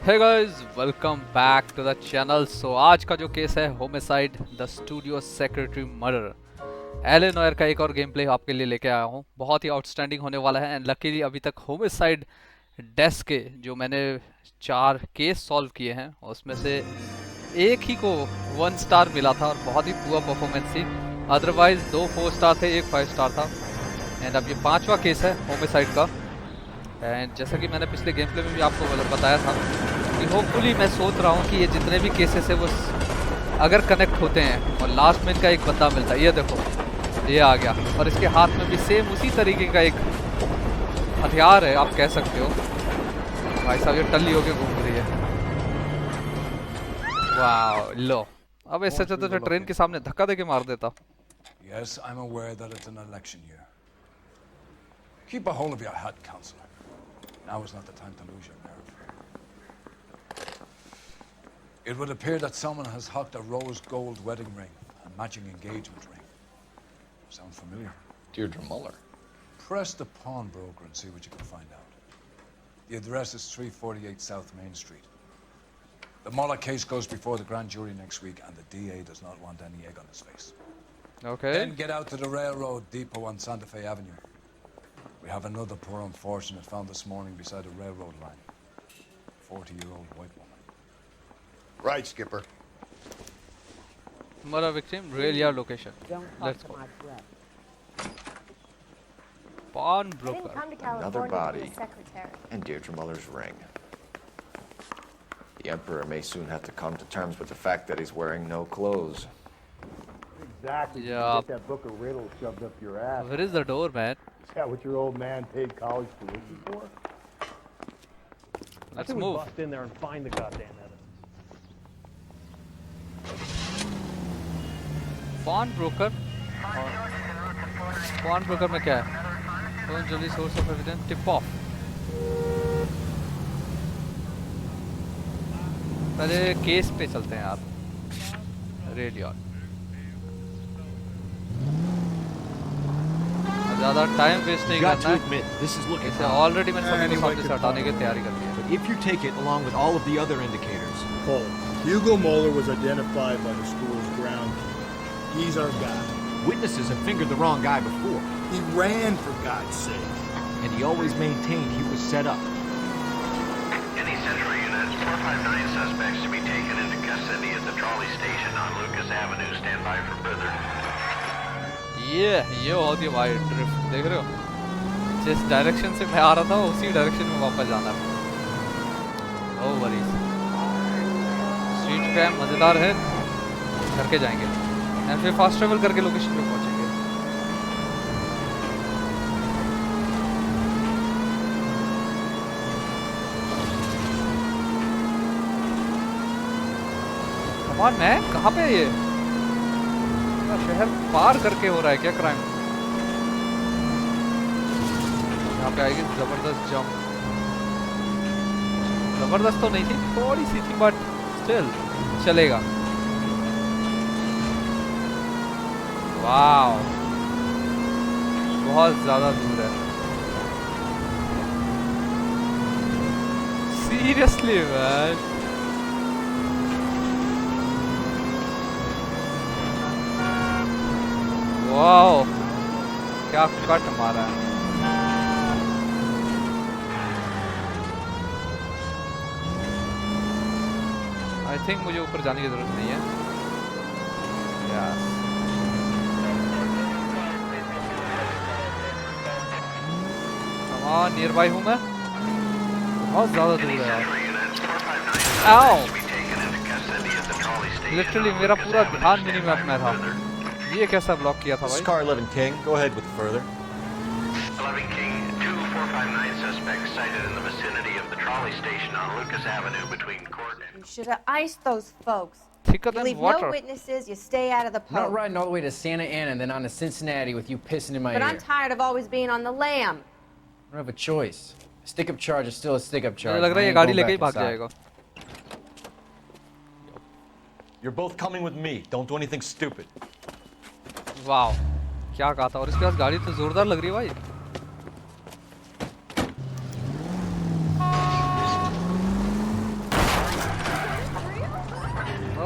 Hey guys, welcome back to the channel. So आज का जो केस है homicide the studio secretary murder, Elle Noir का एक और गेम प्ले आपके लिए लेके आया हूँ। बहुत ही आउटस्टैंडिंग होने वाला है एंड लकीली अभी तक होमिसाइड डेस्क के जो मैंने 4 केस सॉल्व किए हैं उसमें से एक ही को 1 स्टार मिला था और बहुत ही पुअर परफॉर्मेंस थी। अदरवाइज 2 4 स्टार थे, एक 5 स्टार था। एंड अब ये 5वां केस है होमिसाइड का। एंड जैसा कि मैंने पिछले गेम प्ले में भी आपको बताया था कि होपफुली मैं सोच रहा हूँ कि ये जितने भी केसेस है वो अगर कनेक्ट होते हैं और लास्ट में इनका एक बंदा मिलता है। ये देखो, ये आ गया और इसके हाथ में भी सेम उसी तरीके का एक हथियार है, आप कह सकते हो। भाई साहब ये टल्ली होके घूम रही है। वाह, लो अब इससे अच्छा तो ट्रेन के सामने धक्का देके मार देता। Yes, I'm aware that it's an election year. Keep a hold of your head, Counselor. Now is not the time to lose your nerve. It would appear that someone has hocked a rose gold wedding ring and matching engagement ring. Sound familiar? Deirdre Muller. Press the pawnbroker and see what you can find out. The address is 348 South Main Street. The Muller case goes before the grand jury next week, and the DA does not want any egg on his face. Okay. Then get out to the railroad depot on Santa Fe Avenue. We have another poor unfortunate found this morning beside a railroad line. 40-year-old white woman. Right, Skipper. Murder victim, real yard location. Let's go. Pawnbroker. Another body. And Deirdre Muller's ring. The Emperor may soon have to come to terms with the fact that he's wearing no clothes. Exactly. Yeah. You get that book of riddles shoved up your ass. Where is the door, man? Is that what your old man paid college tuition for? Let's we move. bust in there and find the goddamn evidence. Pawnbroker. Pawnbroker में क्या है? Don't jolly source of evidence. Tip off. पहले case पे चलते हैं यार। Radian. ज़्यादा time waste नहीं करना है। इसे ऑलरेडी मैंने सभी को सामने से हटाने की तैयारी कर ली है। But if you take it along with all of the other indicators. Paul, Hugo Muller was identified by the school's groundskeeper. He's our guy. Witnesses have fingered the wrong guy before. He ran, for God's sake. And he always maintained he was set up. Any Central units, 459 suspects to be taken into custody at the trolley station on Lucas Avenue. Stand by for further. ये होती है भाई drift, देख रहे हो? जिस direction से मैं आ रहा था उसी डायरेक्शन में वापस जाना है। No worries. स्ट्रीट क्रैम मज़ेदार है, करके जाएंगे एंड फिर फास्ट ट्रेवल करके लोकेशन पे पहुंचेंगे। कमान मैं कहाँ पे है ये? शहर पार करके हो रहा है क्या क्राइम? यहाँ पे आएगी जबरदस्त जंप। जबरदस्त तो नहीं थी, थोड़ी सी थी बट स्टिल चलेगा। वाव, बहुत ज्यादा दूर है। सीरियसली मैन, वाओ क्या कट मारा है। आई थिंक मुझे ऊपर जाने की जरूरत नहीं है। यस, कमान नियर बाय हूँ मैं, बहुत ज्यादा दूर है यार। आओ, लिटरली मेरा पूरा ध्यान मिनी मैप में था। ये कैसा ब्लॉक किया था भाई? Car 11 King, go ahead with further. 11 King, 2459 suspects sighted in the vicinity of the trolley station on Lucas Avenue between Court and... You should have iced those folks. Thicker You than leave water. no witnesses, you stay out of the I'm not post. riding all the way to Santa Ana and then on to Cincinnati with you pissing in my But ear. I'm tired of always being on the lam. I don't have a choice. A stick-up charge is still a stick-up charge. मुझे लग रहा है ये गाड़ी लेके ही भाग जाएगा। You're both coming with me. Don't do anything stupid. Wow, क्या कहा था? और इसके पास गाड़ी तो जोरदार लग रही है भाई।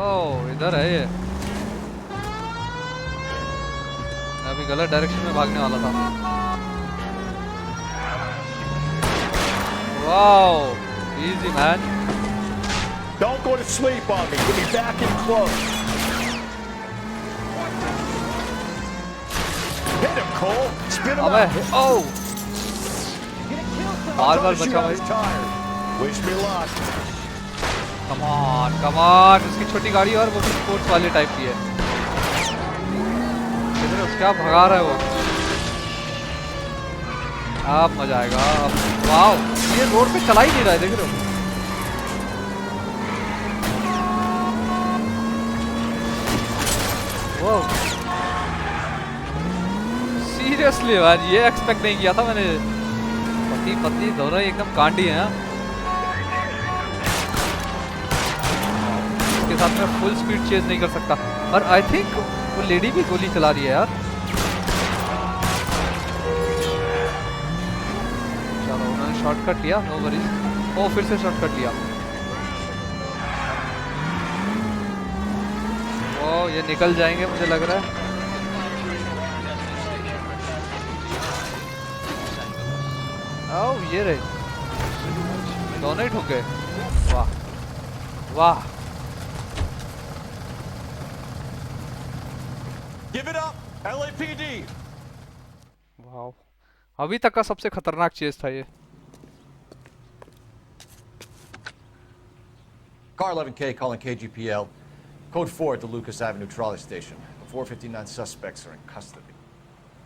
ओह इधर है ये। मैं अभी गलत डायरेक्शन में भागने वाला था। Wow easy man. Don't go to sleep on me. Get me back in close. Hit him, Cole. Spin him अबे out. ओह बार बचा भाई। Tired. Wish me luck. Come on उसकी छोटी गाड़ी और वो भी स्पोर्ट्स वाले टाइप की है। क्या भगा रहा है वो। अब मजा आएगा। वाओ ये रोड पे चला ही नहीं रहा है देख रहे हो। वाओ सीरियसली यार ये एक्सपेक्ट नहीं किया था मैंने। पति पत्नी दोनों ही एकदम कांडी हैं। इसके साथ मैं फुल स्पीड चेज नहीं कर सकता। और आई थिंक वो लेडी भी गोली चला रही है यार। चलो उन्होंने शॉर्टकट लिया नो वरीज। ओ फिर से शॉर्टकट लिया। ओ ये निकल जाएंगे मुझे लग रहा है। आओ ये रहे दोनों ही ठोके। वाह वाह। Give it up, LAPD. वाह अभी तक का सबसे खतरनाक चीज था ये। Car 11K calling KGPL. Code 4 at the Lucas Avenue trolley station. The 459 suspects are in custody.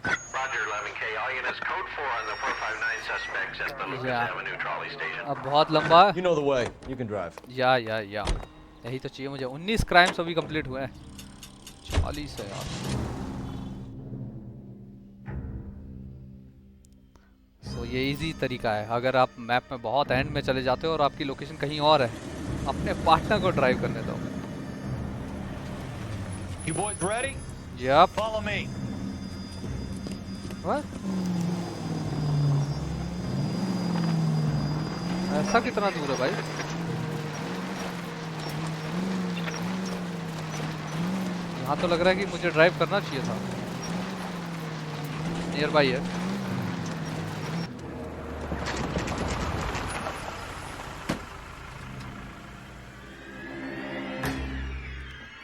Roger, 11K. All units, code 4 on the 459 suspects at the Lucas Yeah. Avenue trolley station. अब बहुत लंबा है। You know the way. You can drive. या यही तो चाहिए मुझे। 19 crimes अभी कंप्लीट हुए हैं। 40 है यार। सो ये इजी तरीका है। अगर आप मैप में बहुत एंड में चले जाते हो और आपकी लोकेशन कहीं और है, अपने पार्टनर को ड्राइव करने दो। You boys ready? Yup Follow me. What ऐसा कितना दूर है भाई? यहाँ तो लग रहा है कि मुझे ड्राइव करना चाहिए था। नियर बाई है।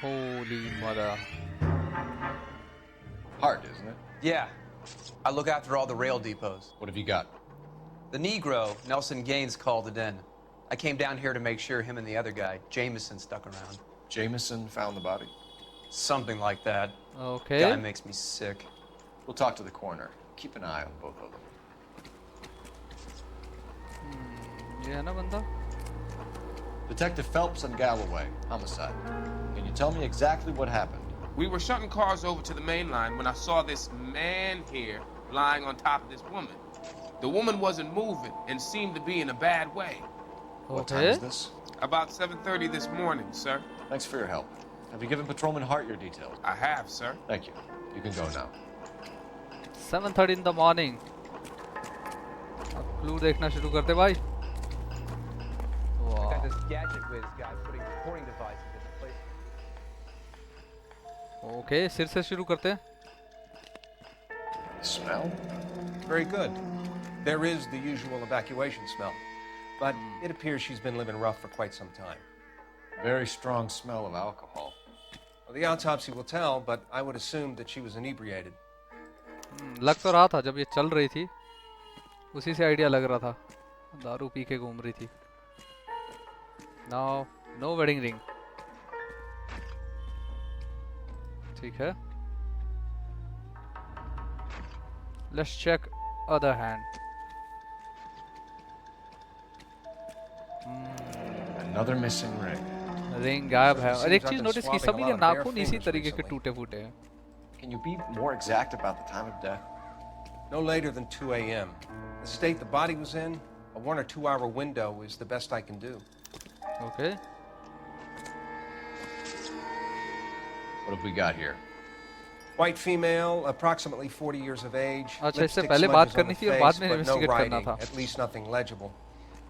Holy mother. Hard, isn't it? Yeah. I look after all the rail depots. What have you got? The Negro, Nelson Gaines, called it in. I came down here to make sure him and the other guy, Jameson, stuck around. Jameson found the body? Something like that. Okay. Guy makes me sick. We'll talk to the coroner. Keep an eye on both of them. ये है ना बंदा? Detective Phelps and Galloway, homicide. Can you tell me exactly what happened? We were shunting cars over to the main line when I saw this man here lying on top of this woman. The woman wasn't moving and seemed to be in a bad way. What time is this? About 7:30 this morning, sir. Thanks for your help. Have you given Patrolman Hart your details? I have, sir. Thank you. You can go now. 7:30 in the morning. अब clue देखना शुरू करते भाई। Got this gadget whiz guy putting recording devices in place. Okay सिर से शुरू करते हैं। Smell? Very good. There is the usual evacuation smell, but it appears she's been living rough for quite some time. Very strong smell of alcohol. Well, the autopsy will tell, but I would assume that she was inebriated. लग तो रहा था जब ये चल रही थी, उसी से आइडिया लग रहा था। दारू पी के घूम रही थी। Now, no wedding ring. ठीक है। Let's check other hand. Another missing ring. Ring गायब है। और एक चीज नोटिस की, सभी के नाखून इसी तरीके के टूटे फूटे हैं। Can you be more exact about the time of death? No later than 2 a.m. The state the body was in, a 1 or 2 hour window is the best I can do. Okay. What have we got here? White female, approximately 40 years of age. अच्छा इससे lipstick पहले smudges बात on करनी the थी और face, बाद में but no investigate करना writing, था। at least nothing legible.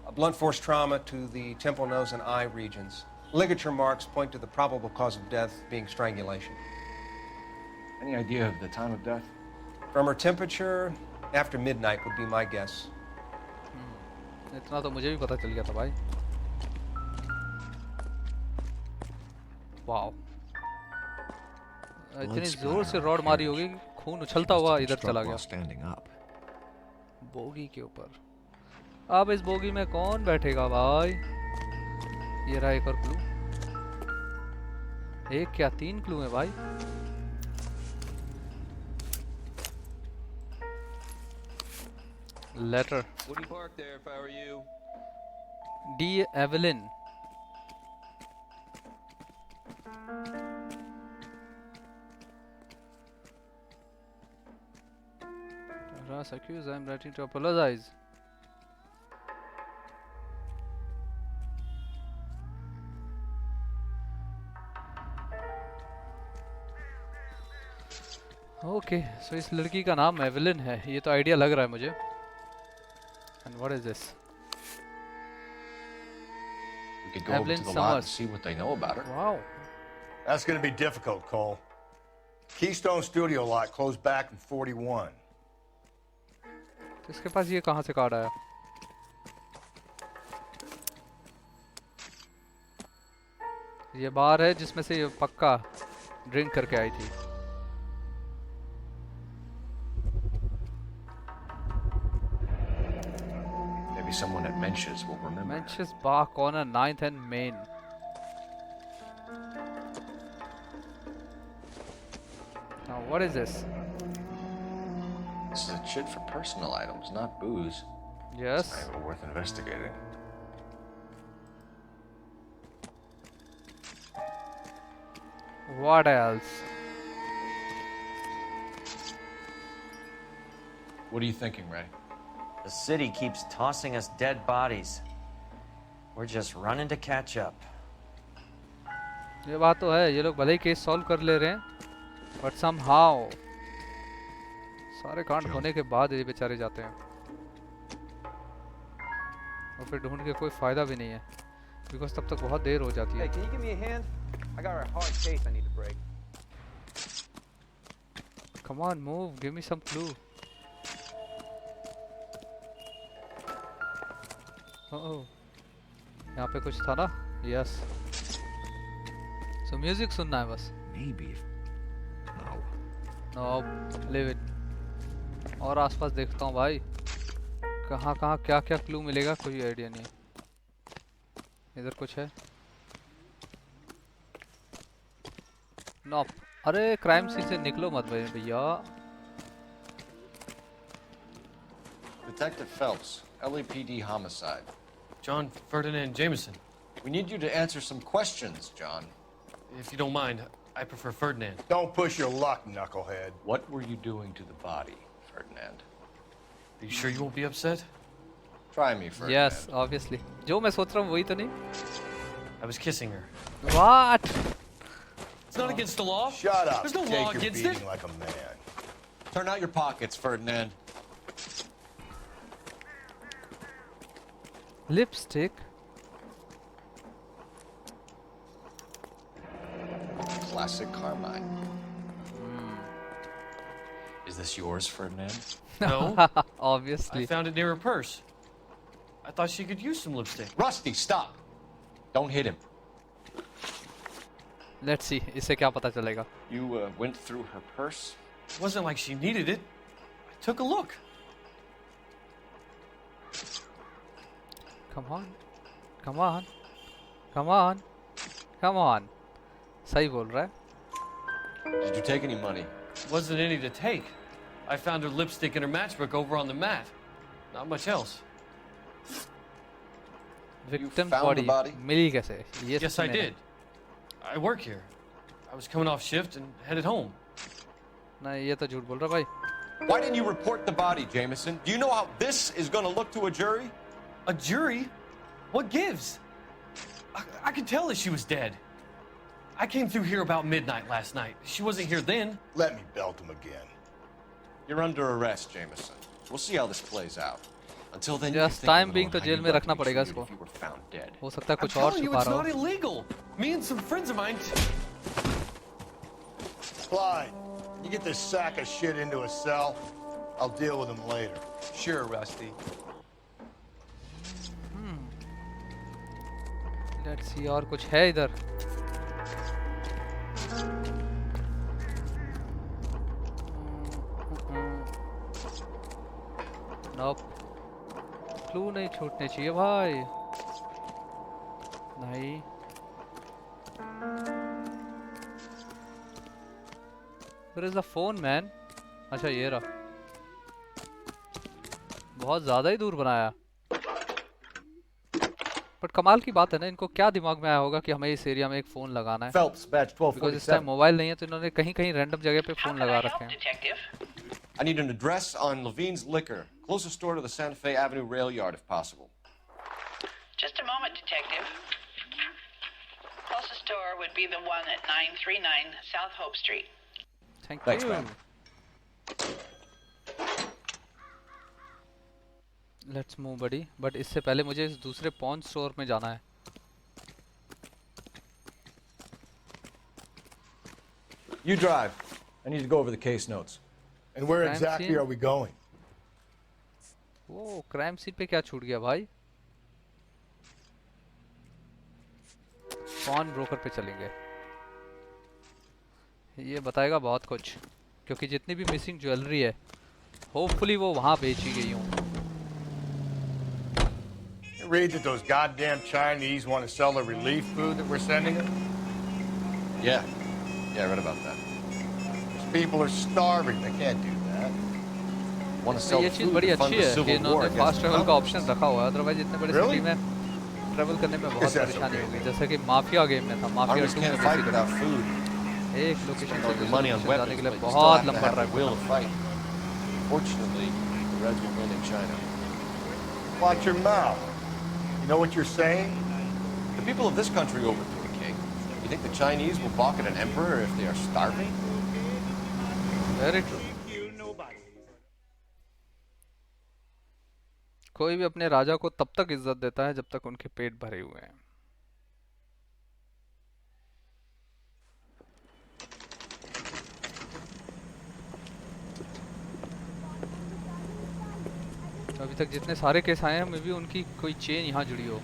A blunt force trauma to the temple, nose, and eye regions. Ligature marks point to the probable cause of death being strangulation. Any idea of the time of death? From her temperature, after midnight would be my guess. इतना तो मुझे भी पता चल गया था भाई. Wow. इतनी जोर से रॉड मारी होगी कि खून उछलता हुआ इधर चला गया. बोगी के ऊपर. अब इस बोगी में कौन बैठेगा भाई? ये रहा एक और क्लू. एक क्या 3 क्लू है भाई. Letter. Wouldn't park there if I were you. D Evelyn. Ross accused, I am writing to apologize. Okay, so इस लड़की का नाम एवलिन है. ये तो आइडिया लग रहा है मुझे. And what is this? We could go over to the lot and see what they know about her. Wow. That's going to be difficult, Cole. Keystone Studio lot closed back in 41. इसके पास ये कहाँ से card आया? ये बार है जिसमें से ये पक्का ड्रिंक करके आई थी. Maybe someone at Mench's will remember. Mench's Bar Corner, 9th and Main. Now what is this? This is a chit for personal items, not booze. Yes. It's not even worth investigating. What else? What are you thinking, Ray? The city keeps tossing us dead bodies. We're just running to catch up. ये बात तो है. ये लोग भले ही case solve कर ले रहे हैं, but somehow सारे कांड होने के बाद ये बेचारे जाते हैं और फिर ढूंढ के कोई फायदा भी नहीं है, because तब तक बहुत देर हो जाती है. Hey, can you give me a hand? I got a hard case I need to break. Come on, move. Give me some clue. Oh, यहाँ पे कुछ था ना? Yes. So music सुनना है बस. Maybe. No. No, leave it. और आसपास देखता हूँ भाई. कहाँ कहाँ क्या क्या क्लू मिलेगा कोई आइडिया नहीं. इधर कुछ है? नॉप. अरे क्राइम सीन से निकलो मत भैया. Detective Phelps, LAPD Homicide. John Ferdinand Jameson. We need you to answer some questions, John. If you don't mind, I prefer Ferdinand. Don't push your luck, knucklehead. What were you doing to the body, Ferdinand? Are you sure you won't be upset? Try me, Ferdinand. Yes, obviously. जो मैं सोच रहा हूँ वही तो नहीं. I was kissing her. What? It's not against the law. Shut up. There's no Take law your against beating it. like a man. Turn out your pockets, Ferdinand. Lipstick. Classic Carmine. Is this yours, Ferdinand? No. Obviously. I found it near her purse. I thought she could use some lipstick. Rusty, stop. Don't hit him. Let's see. इससे क्या पता चलेगा? You went through her purse? It wasn't like she needed it. I took a look. Come on. Come on. Come on. Come on. सही बोल रहा है. Did you take any money? Wasn't any to take. I found her lipstick in her matchbook over on the mat. Not much else. Victim's found the body? मिली कैसे? Yes, I did. I work here. I was coming off shift and headed home. नहीं ये तो झूठ बोल रहा भाई. Why didn't you report the body, Jameson? Do you know how this is going to look to a jury? A jury? What gives? I could tell that she was dead. I came through here about midnight last night. She wasn't here then. Let me belt him again. You're under arrest, Jameson. We'll see how this plays out. Until then, Just time being तो jail में रखना पड़ेगा इसको. हो सकता है कुछ और telling you, छुपा it's रहा not हो. illegal. Me and some friends of mine. Clyde, you get this sack of shit into a cell. I'll deal with him later. Sure, Rusty. Let's see और कुछ है इधर. Nope. क्लू नहीं छूटने चाहिए भाई. नहीं. Where is the phone, man? अच्छा ये रहा. बहुत ज़्यादा ही दूर बनाया. बट कमाल की बात है ना, इनको क्या दिमाग में आया होगा कि हमें इस एरिया में एक फ़ोन लगाना है. Phelps, badge 1247. Because इस टाइम मोबाइल नहीं है तो इन्होंने कहीं रैंडम जगह पे फ़ोन लगा रखे हैं. I need an address on Levine's Liquor, closest store to the Santa Fe Avenue rail yard, if possible. Just a moment, Detective. Closest store would be the one at 939 South Hope Street. Thanks, ma'am. Let's move, buddy. But इससे पहले मुझे इस दूसरे pawn store में जाना है. You drive. I need to go over the case notes. And where Crime exactly scene? are we going? वो crime scene पे क्या छूट गया भाई? पॉन ब्रोकर पे चलेंगे. ये बताएगा बहुत कुछ, क्योंकि जितनी भी मिसिंग ज्वेलरी है, होपफुली वो वहाँ बेची गई हूँ. Read that those goddamn Chinese want to sell the relief food that we're sending them? Yeah, I read about that. These people are starving. They can't do that. Want to sell ये चीज़ बड़ी अच्छी है कि इन्होंने fast travel का option रखा हुआ है. अदरवाइज इतने बड़े सिटी में ट्रैवल करने में बहुत परेशानी होगी. जैसे कि माफिया गेम में था, माफिया 2 में बेसिकली एक लोकेशन से दूसरे लोकेशन जाने के लिए बहुत लंबा ड्राइव करना. Fortunately, the Reds will win in China. Watch your mouth. You know what you're saying? The people of this country overthrew a king. You think the Chinese will balk at an emperor if they are starving? Very true. कोई भी अपने राजा को तब तक इज्जत देता है जब तक उनके पेट भरे हुए हैं. अभी तक जितने सारे केस आए हैं, मे भी उनकी कोई चेन यहाँ जुड़ी हो.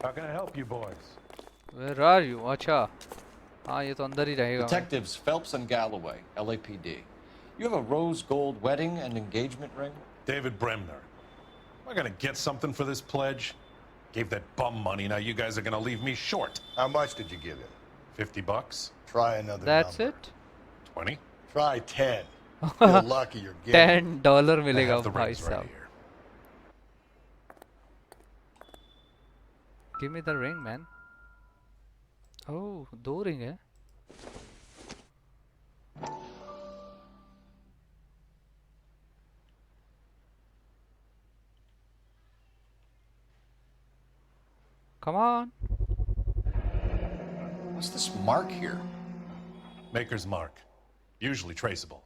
How can I help you boys? Where are you? अच्छा, हाँ ये तो अंदर ही रहेगा. Detectives Phelps and Galloway, LAPD. You have a rose gold wedding and engagement ring? David Bremner. Am I gonna get something for this pledge? Gave that bum money, now you guys are gonna leave me short. How much did you give him? $50. Try another That's number. it? 20? Try 10. You're lucky you're getting $10 मिलेगा भाई साहब. Give me the ring, man. Oh, 2 ring है. Come on. What's this mark here? Maker's mark. Usually traceable.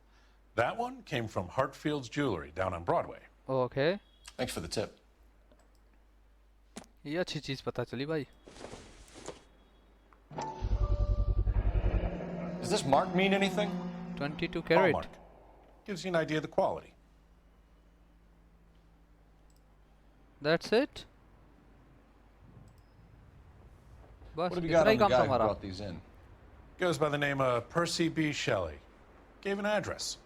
That one came from Hartfield's Jewelry down on Broadway. Okay. Thanks for the tip. ये अच्छी चीज पता चली भाई. Does this mark mean anything? 22 carat. Hallmark. Gives you an idea of the quality. That's it. बस What have you इतना got he on the काम guy था who हमारा. brought these in? Goes by the name of Percy B. Shelley. Gave an address.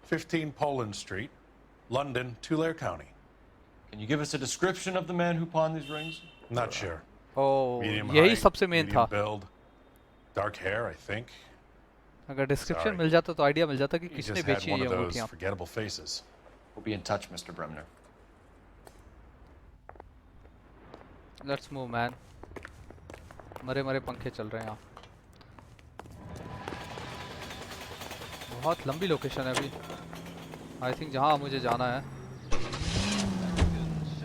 15 Poland Street, London, Tulare County. Can you give us a description of the man who pawned these rings? Not sure. Oh, Medium यही height, सबसे main medium था. build, dark hair, I think. अगर description Sorry. मिल जाता तो idea मिल जाता कि He किसने just had बेची one है of ये those अंगूठियाँ. forgettable faces. We'll be in touch, Mr. Bremner. Let's move, man. मरे मरे पंखे चल रहे हैं यहाँ. बहुत लंबी लोकेशन है अभी. I think जहाँ मुझे जाना है.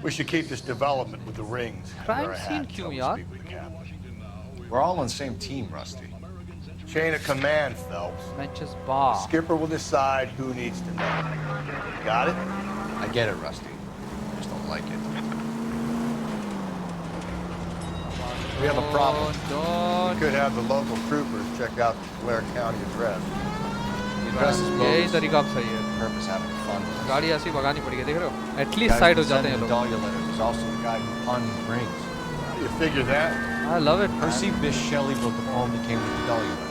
We should keep this development with the rings. Crime scene क्यों यार? We're all on the same team, Rusty. Chain of command, Phelps. Manchester bar. Skipper will decide who needs to know. Got it? I get it, Rusty. I just don't like it. We have a problem. Don't. We could have the local troopers check out the Blair County address. The address is यही bogus. तरीका अब सही है. Purpose having fun. गाड़ी ऐसी भगानी पड़ेगी, देख रहे हो? The Atleast guy side who हो जाते हैं sent लोग. the Dahlia letters is also the guy who pawned rings. How do you figure that? I love it. Percy Bysshe Shelley wrote the poem that came with the Dahlia letter.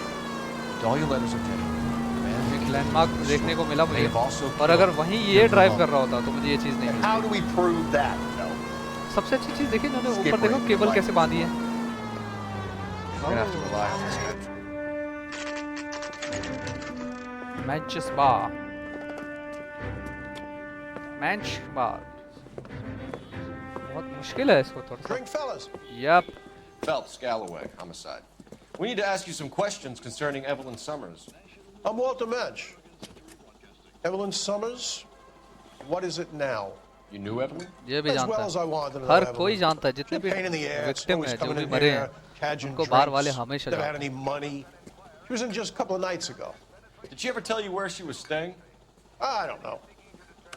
Dahlia letters are genuine. एक landmark देखने को मिला मुझे. They've also और अगर वहीं ये drive कर रहा होता तो मुझे ये चीज़ नहीं मिलती. How do we prove that? No. सबसे अच्छी चीज़ देखिए इन्होंने ऊपर देखो केबल कैसे बांधी है. We're gonna have to rely on this guy. Manchester bar. बहुत मुश्किल है इसको थोड़ा सा. Drink, fellas. Yep. Phelps, Galloway, Homicide. We need to ask you some questions concerning Evelyn Summers. I'm Walter Mensch. Evelyn Summers? What is it now? You knew Evelyn? ये भी As जानता well as I wanted to है. know हर Evelyn. कोई जानता है जितने भी Pain in the ass, victim always हैं जो coming भी in मरे here, हैं cadging उनको बाहर वाले drinks, हमेशा never had जानते any money. She was in just a couple of nights ago. Did she ever tell you where she was staying? I don't know.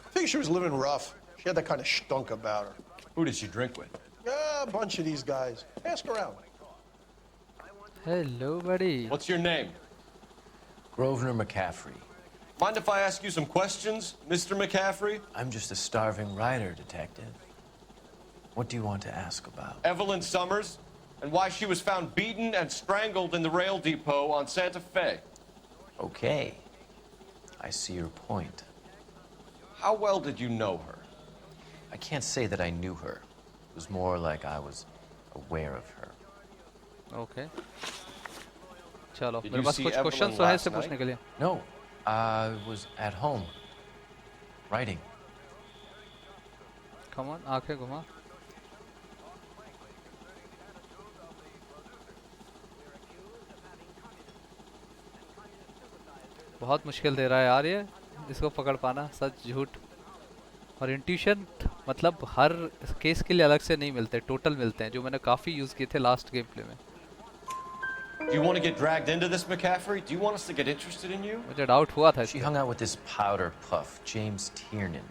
I think she was living rough. She had that kind of stunk about her. Who did she drink with? A bunch of these guys. Ask around. Hello, buddy. What's your name? Grosvenor McCaffrey. Mind if I ask you some questions, Mr. McCaffrey? I'm just a starving writer, Detective. What do you want to ask about? Evelyn Summers, and why she was found beaten and strangled in the rail depot on Santa Fe. Okay. I see your point. How well did you know her? I can't say that I knew her. It was more like I was aware of her. Okay. चलो Did मेरे you pass see कुछ Evelyn questions तो हैं last इससे पूछने night? के लिए. No, I was at home, writing. Come on, आंखें घुमा. बहुत मुश्किल दे रहा है यार ये इसको पकड़ पाना. सच झूठ और इंट्यूशन मतलब हर केस के लिए अलग से नहीं मिलते, टोटल मिलते हैं जो मैंने काफ़ी यूज़ किए थे लास्ट गेम प्ले में. Do you want to get dragged into this, McCaffrey? Do you want us to get interested in you? मुझे डाउट हुआ था. She hung out with this powder puff, James Tiernan.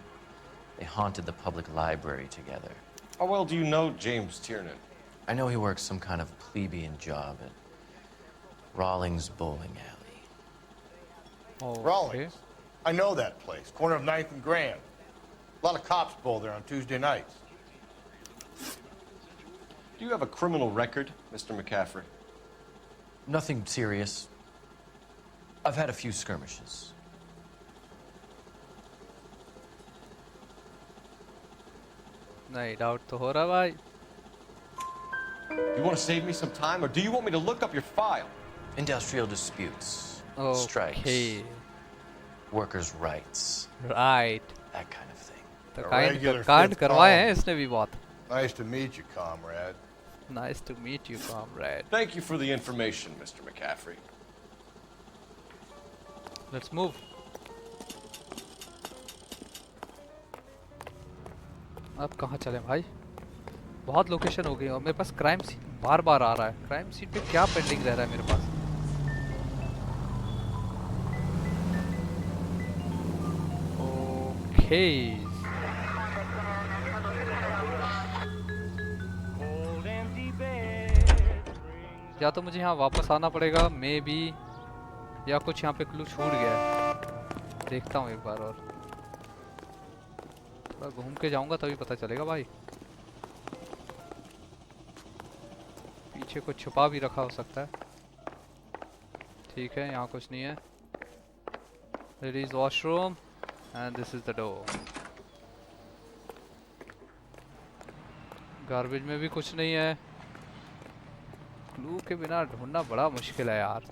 They haunted the public library together. How well do you know James Tiernan? I know he works some kind of plebeian job at Rawlings Bowling Alley. Oh, Rawlings. I know that place. Corner of 9th and Grand. A lot of cops bowl there on Tuesday nights. Do you have a criminal record, Mr. McCaffrey? Nothing serious. I've had a few skirmishes. नहीं doubt तो हो रहा भाई. You want to save me some time, or do you want me to look up your file? Industrial disputes, Okay. strikes, workers' rights, Right. that kind of thing. तो A कांड regular कांड fifth करवाए column. हैं इसने भी बहुत. Nice to meet you, comrade. Nice to meet you, comrade. Thank you for the information, Mr. McCaffrey. Let's move. अब कहाँ चले भाई? बहुत लोकेशन हो गई और मेरे पास क्राइम सीन बार बार आ रहा है. क्राइम सीन पे क्या पेंडिंग रह रहा है मेरे पास? Okay. या तो मुझे यहाँ वापस आना पड़ेगा मे बी, या कुछ यहाँ पे क्लू छूट गया है. देखता हूँ एक बार और थोड़ा घूम के जाऊंगा तभी पता चलेगा भाई. पीछे कुछ छुपा भी रखा हो सकता है. ठीक है यहाँ कुछ नहीं है. It is washroom and this is the door. Garbage में भी कुछ नहीं है. क्लू के बिना ढूंढना बड़ा मुश्किल है यार.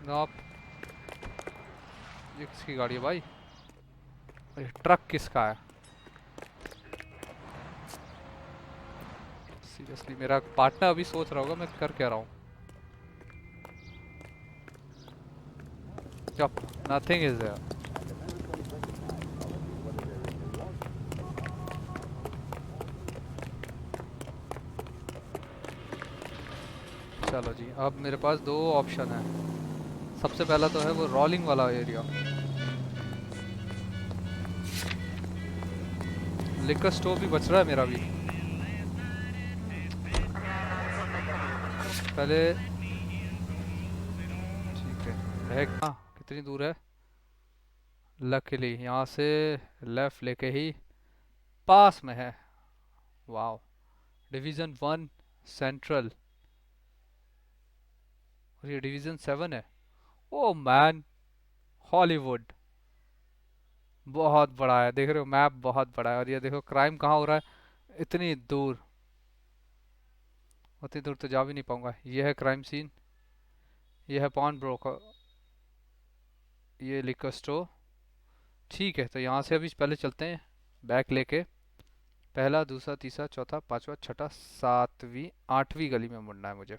आप ये किसकी गाड़ी है भाई? ये ट्रक किसका है? सीरियसली मेरा पार्टनर अभी सोच रहा होगा मैं कर क्या रहा हूँ. Nothing is there. चलो जी, अब मेरे पास दो ऑप्शन है। सबसे पहला तो है वो रोलिंग वाला एरिया। लिकर स्टोर भी बच रहा है मेरा भी। पहले ठीक है कहाँ, कितनी दूर है? लकीली यहाँ से लेफ्ट लेके ही पास में है। वाओ, डिवीजन 1 सेंट्रल, और ये डिवीजन 7 है। ओ मैन, हॉलीवुड बहुत बड़ा है, देख रहे हो मैप बहुत बड़ा है। और ये देखो क्राइम कहाँ हो रहा है, इतनी दूर। उतनी दूर तो जा भी नहीं पाऊंगा। ये है क्राइम सीन, ये है पॉन ब्रोकर, ये लिकर स्टोर। ठीक है, तो यहाँ से अभी पहले चलते हैं बैक लेके। पहला, दूसरा, तीसरा, चौथा, पांचवा, छठा, सातवीं, आठवीं गली में मुड़ना है मुझे।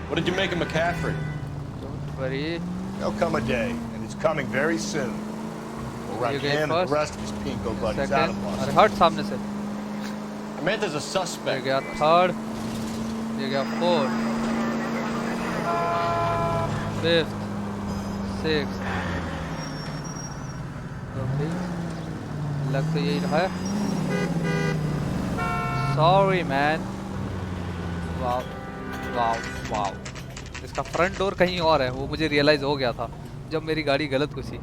What did you make of McCaffrey? Don't worry. There'll come a day, and it's coming very soon. We'll run him and the rest of his pinko buddies out of Los अरे हट सामने से। I meant there's a suspect. ये गया third, ये गया fourth, fifth, sixth. लग तो यही रहा है। Sorry man. Wow wow wow, इसका फ्रंट डोर कहीं और है, वो मुझे रियलाइज हो गया था जब मेरी गाड़ी गलत घुसी।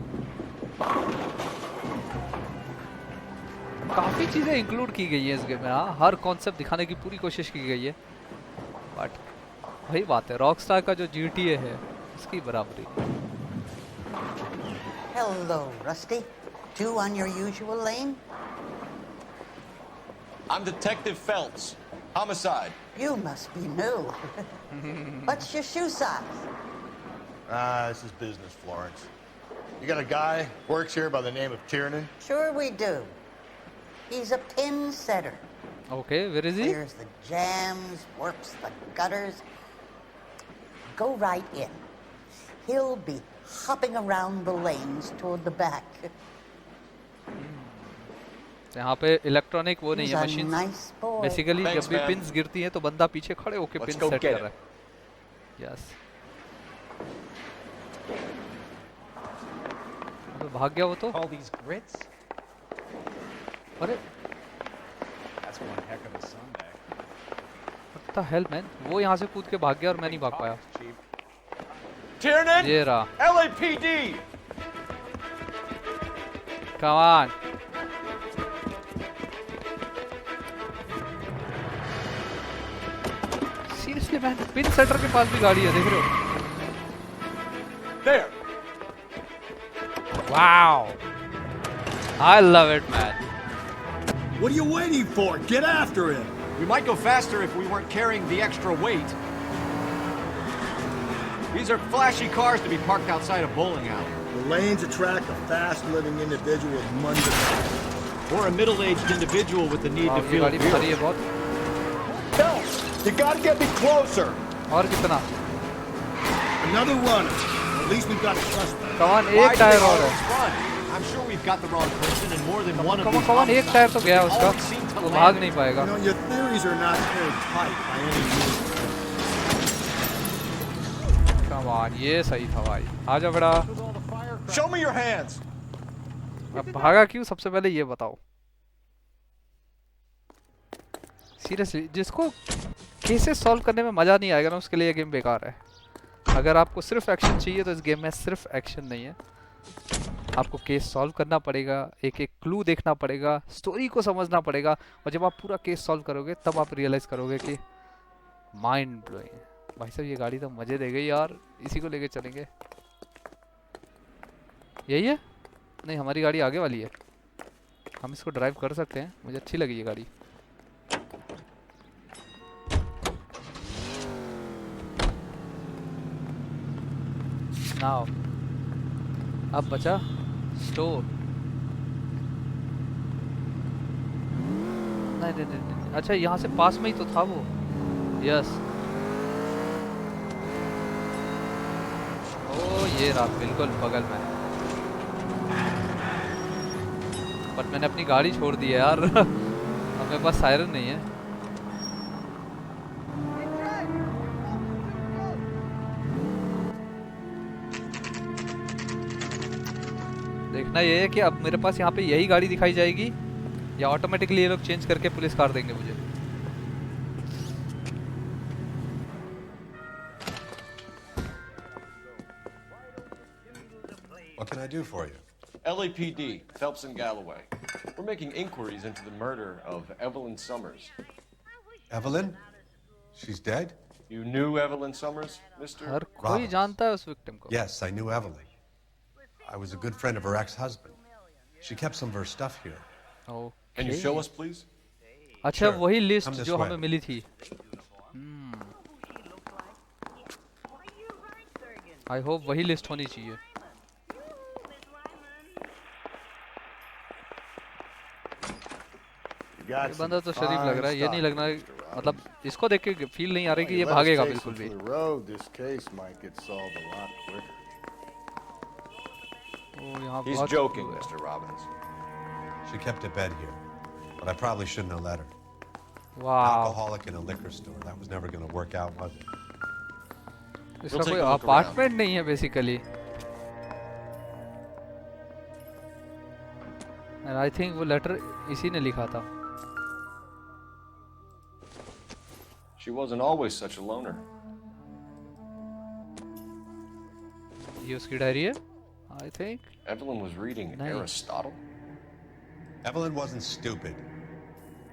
काफ़ी चीज़ें इंक्लूड की गई है इस गेम में। हाँ, हर कॉन्सेप्ट दिखाने की पूरी कोशिश की गई है, बट वही बात है, रॉकस्टार का जो GTA है उसकी बराबरी। Hello, Rusty. Two on your usual lane? I'm Detective Phelps. Homicide. You must be new. What's your shoe size? This is business, Florence. You got a guy works here by the name of Tiernan? Sure we do. He's a pin setter. Okay, where is he? Clears the jams, works the gutters. Go right in. He'll be hopping around the lanes toward the back. यहाँ पे electronic वो नहीं है, machine. Basically जब भी pins गिरती हैं तो बंदा पीछे खड़े होके पिन सेट कर रहा है। यस। अबे भाग गया वो तो। अरे What the hell man, वो यहाँ से कूद के भाग गया और मैं नहीं भाग पाया। Tiernan? ये रहा। LAPD. Come on. Seriously man, pin setter के पास भी गाड़ी है, देख रहे हो? There. Wow. I love it man. What are you waiting for? Get after him. We might go faster if we weren't carrying the extra weight. These are flashy cars to be parked outside a bowling alley. The lanes attract a fast-living individual with money to spend. Or a middle-aged individual with the need to feel गाड़ी भारी है बहुत। Phelps, you gotta get me closer. और कितना? Another runner. At least we've got a suspect. Come on, एक tyre और है। I'm sure we've got the wrong person in more than one of Come these. on, एक tyre तो गया उसका, वो भाग नहीं पाएगा। You know, your theories are not very tight by any means. Come on, ये सही था भाई। आजा बड़ा। Show me your hands. अब भागा क्यों, सबसे पहले ये बताओ। सीरियसली, जिसको केसेस सॉल्व करने में मजा नहीं आएगा ना, उसके लिए ये गेम बेकार है। अगर आपको सिर्फ एक्शन चाहिए तो इस गेम में सिर्फ एक्शन नहीं है, आपको केस सॉल्व करना पड़ेगा, एक एक क्लू देखना पड़ेगा, स्टोरी को समझना पड़ेगा, और जब आप पूरा केस सॉल्व करोगे तब आप रियलाइज करोगे कि माइंड ब्लोइंग। भाई साहब ये गाड़ी तो मजे दे गई यार, इसी को लेके चलेंगे। यही है? नहीं, हमारी गाड़ी आगे वाली है, हम इसको ड्राइव कर सकते हैं, मुझे अच्छी लगी ये गाड़ी। नाउ अब बचा स्टोर। नहीं, अच्छा यहाँ से पास में ही तो था वो। यस, ओ ये रहा बिल्कुल बगल में। बट मैंने अपनी गाड़ी छोड़ दी है यार। अब मेरे पास सायरन नहीं है। देखना ये है कि अब मेरे पास यहाँ पे यही गाड़ी दिखाई जाएगी या ऑटोमेटिकली ये लोग चेंज करके पुलिस कार देंगे मुझे। What can I do for you? LAPD, Phelps and Galloway. We're making inquiries into the murder of Evelyn Summers. Evelyn? She's dead? You knew Evelyn Summers, Mr. हर कोई जानता है उस victim को। Yes, I knew Evelyn. I was a good friend of her ex-husband. She kept some of her stuff here. Okay. Can you show us, please? अच्छा Sure. वही Come list this जो way. हमें मिली थी। I hope वही list होनी चाहिए। ये बंदा तो शरीफ लग रहा है, ये नहीं लगना मतलब इसको देख के फील नहीं आ रही कि ये भागेगा बिल्कुल भी। He's joking, Mr. Robbins. She kept a bed here, but I probably shouldn't have let her. Wow. Alcoholic in a liquor store. That was never going to work out, was it? इसका कोई apartment नहीं है basically. And I think वो letter इसी ने लिखा था। She wasn't always such a loner. ये उसकी डायरी है, I think. Evelyn was reading Aristotle. Evelyn wasn't stupid.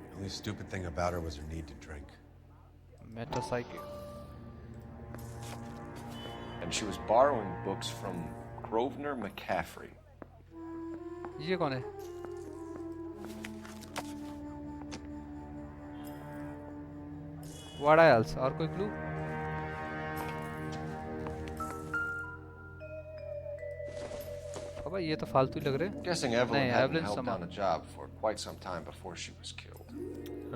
The only stupid thing about her was her need to drink. Metapsychic. And she was borrowing books from Grosvenor McCaffrey. ये कौन है? What else? और कोई clue? अबे ये तो फालतू लग रहे हैं। Guessing Evelyn hadn't held down a job for quite some time before she was killed.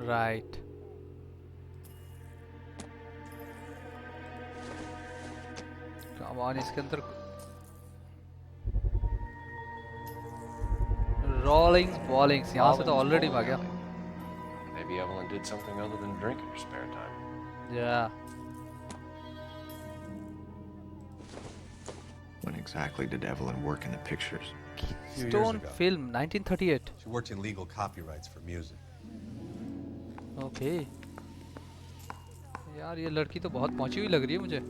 Right. Come on, इसके अंदर Rollings, ballings. यहाँ से तो already भाग गया। Maybe Evelyn did something other than drink in her spare time. Yeah. When exactly did Evelyn work in the pictures? Stone film, 1938. She worked in legal copyrights for music. Okay. यार ये लड़की तो बहुत पहुंची हुई लग रही है मुझे।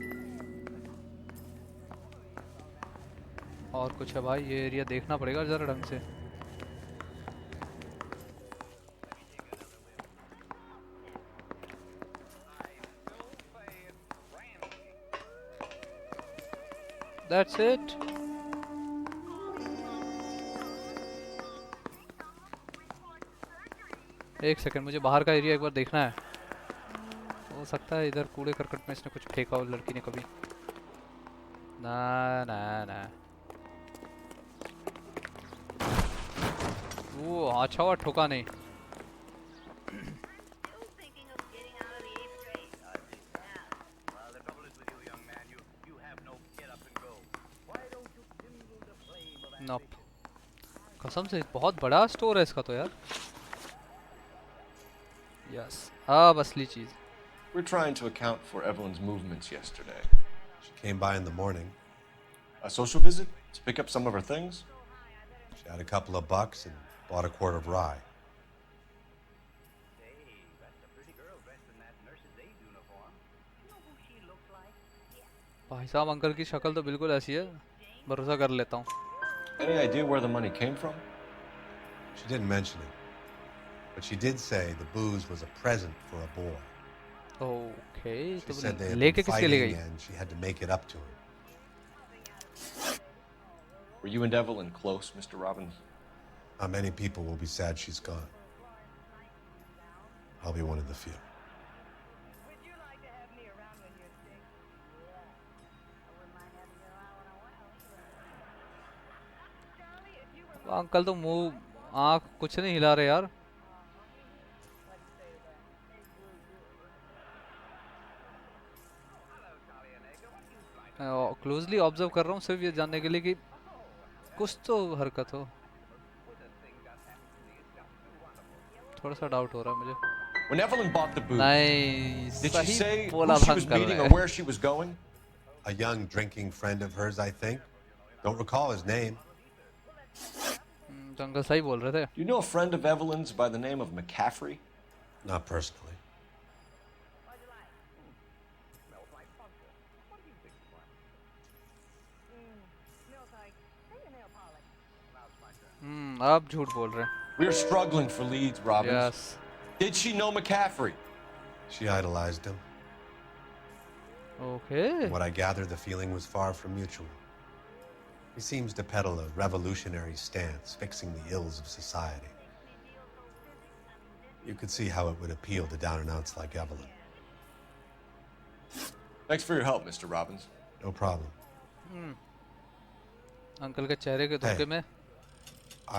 और कुछ है भाई, ये एरिया देखना पड़ेगा जरा ढंग से। That's it. एक सेकंड, मुझे बाहर का एरिया एक बार देखना है। हो सकता है इधर कूड़े करकट में इसने कुछ फेंका हो लड़की ने कभी। ना ना ना, वो अच्छा हुआ ठोका नहीं। नॉप, कसम से बहुत बड़ा स्टोर है इसका तो यार। यस, अब असली चीज। We're trying to account for Evelyn's movements yesterday. She came by in the morning. A social visit to pick up some of her things? She had a couple of bucks and bought a quart of rye. भाई साहब, uncle की शक्ल तो बिल्कुल ऐसी है, भरोसा कर लेता हूँ। Any idea where the money came from? She didn't mention it, but she did say the booze was a present for a boy. Okay, She said they had लेके been किसके ले fighting गई? and she had to make it up to him. Were you and Evelyn close, Mr. Robbins? How many people will be sad she's gone? I'll be one of the few. Uncle तो मुंह आँख कुछ नहीं हिला रहे यार। Closely observe कर रहा हूँ सिर्फ ये जानने के लिए कि कुछ तो हरकत हो। थोड़ा सा डाउट हो रहा है मुझे। When Evelyn bought the booth, Nice. did she say who बोला she भंग was कर meeting रहा or है। where she was going? A young drinking friend of hers, I think. Don't recall his name. तो अंकल सही बोल रहे थे। Do you know a friend of Evelyn's by the name of McCaffrey? Not personally. आप झूठ बोल रहे हैं। We're struggling for leads, Robbins. Yes. Did she know McCaffrey? She idolized him. Okay. What I gather, the feeling was far from mutual. He seems to peddle a revolutionary stance, fixing the ills of society. You could see how it would appeal to down-and-outs like Evelyn. Thanks for your help, Mr. Robbins. No problem. Uncle के चेहरे के धोखे में।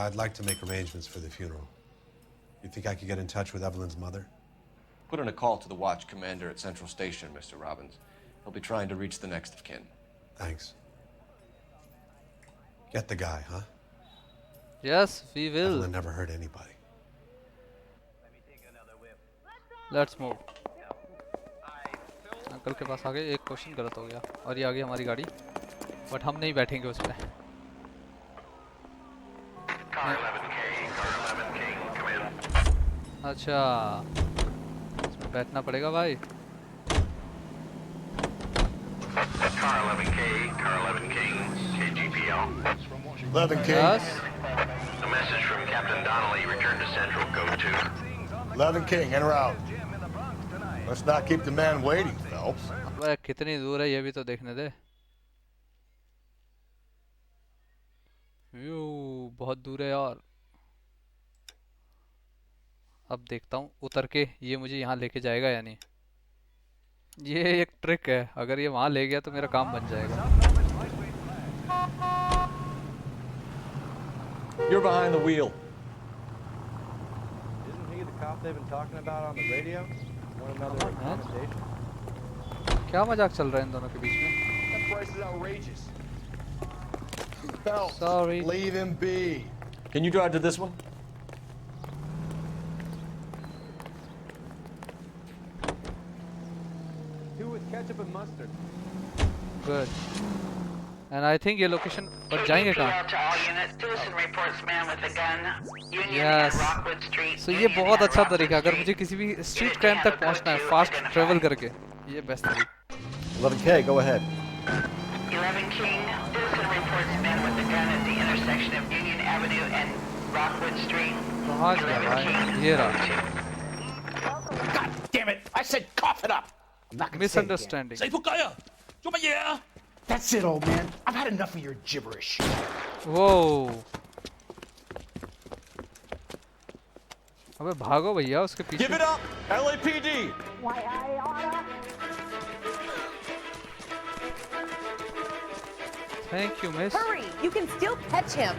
I'd like to make arrangements for the funeral. You think I could get in touch with Evelyn's mother? Put in a call to the watch commander at Central Station, Mr. Robbins. He'll be trying to reach the next of kin. Thanks. Get the guy, huh? Yes, we will. Evelyn never hurt anybody. Let's move. Uncle के पास आ गए। एक question गलत हो गया और ये आ गई हमारी गाड़ी, बट हम नहीं बैठेंगे उस पे। अच्छा, इसमें बैठना पड़ेगा भाई। Car 11K, KGPL. 11K. Yes. A message from Captain Donnelly. Return to Central, Code 2. 11K, en route. Let's not keep the man waiting, Phelps. वह कितनी दूर है ये भी तो देखने दे। व्यू बहुत दूर है यार। अब देखता हूँ उतर के ये मुझे यहाँ लेके जाएगा या नहीं। ये एक ट्रिक है, अगर ये वहाँ ले गया तो मेरा काम बन जाएगा। You're behind the wheel. Isn't he the cop they've been talking about on the radio? Want another accommodation? क्या मजाक चल रहा है इन दोनों के बीच में? That price is outrageous. Phelps, Sorry. leave him be. Can you drive to this one? Two with ketchup and mustard. Good. And I think ये location पर जाएंगे कहाँ? To all units, citizen reports man with a gun. Union Yes. and Rockwood Street. So ये बहुत अच्छा तरीका है अगर मुझे किसी भी स्ट्रीट क्राइम तक पहुंचना है फास्ट ट्रेवल करके, ये बेस्ट तरीका। 11K, go ahead. 11 King, citizen reports man with a gun at the intersection of Union Avenue and Rockwood Street. कहाँ गया भाई? ये रहा। God damn it! I said cough it up. I'm not gonna Misunderstanding. say it again. That's it, old man. I've had enough of your gibberish. Whoa. अबे भागो भैया उसके पीछे। Give it up, LAPD. Why, I oughta. Thank you, miss. Hurry! You can still catch him.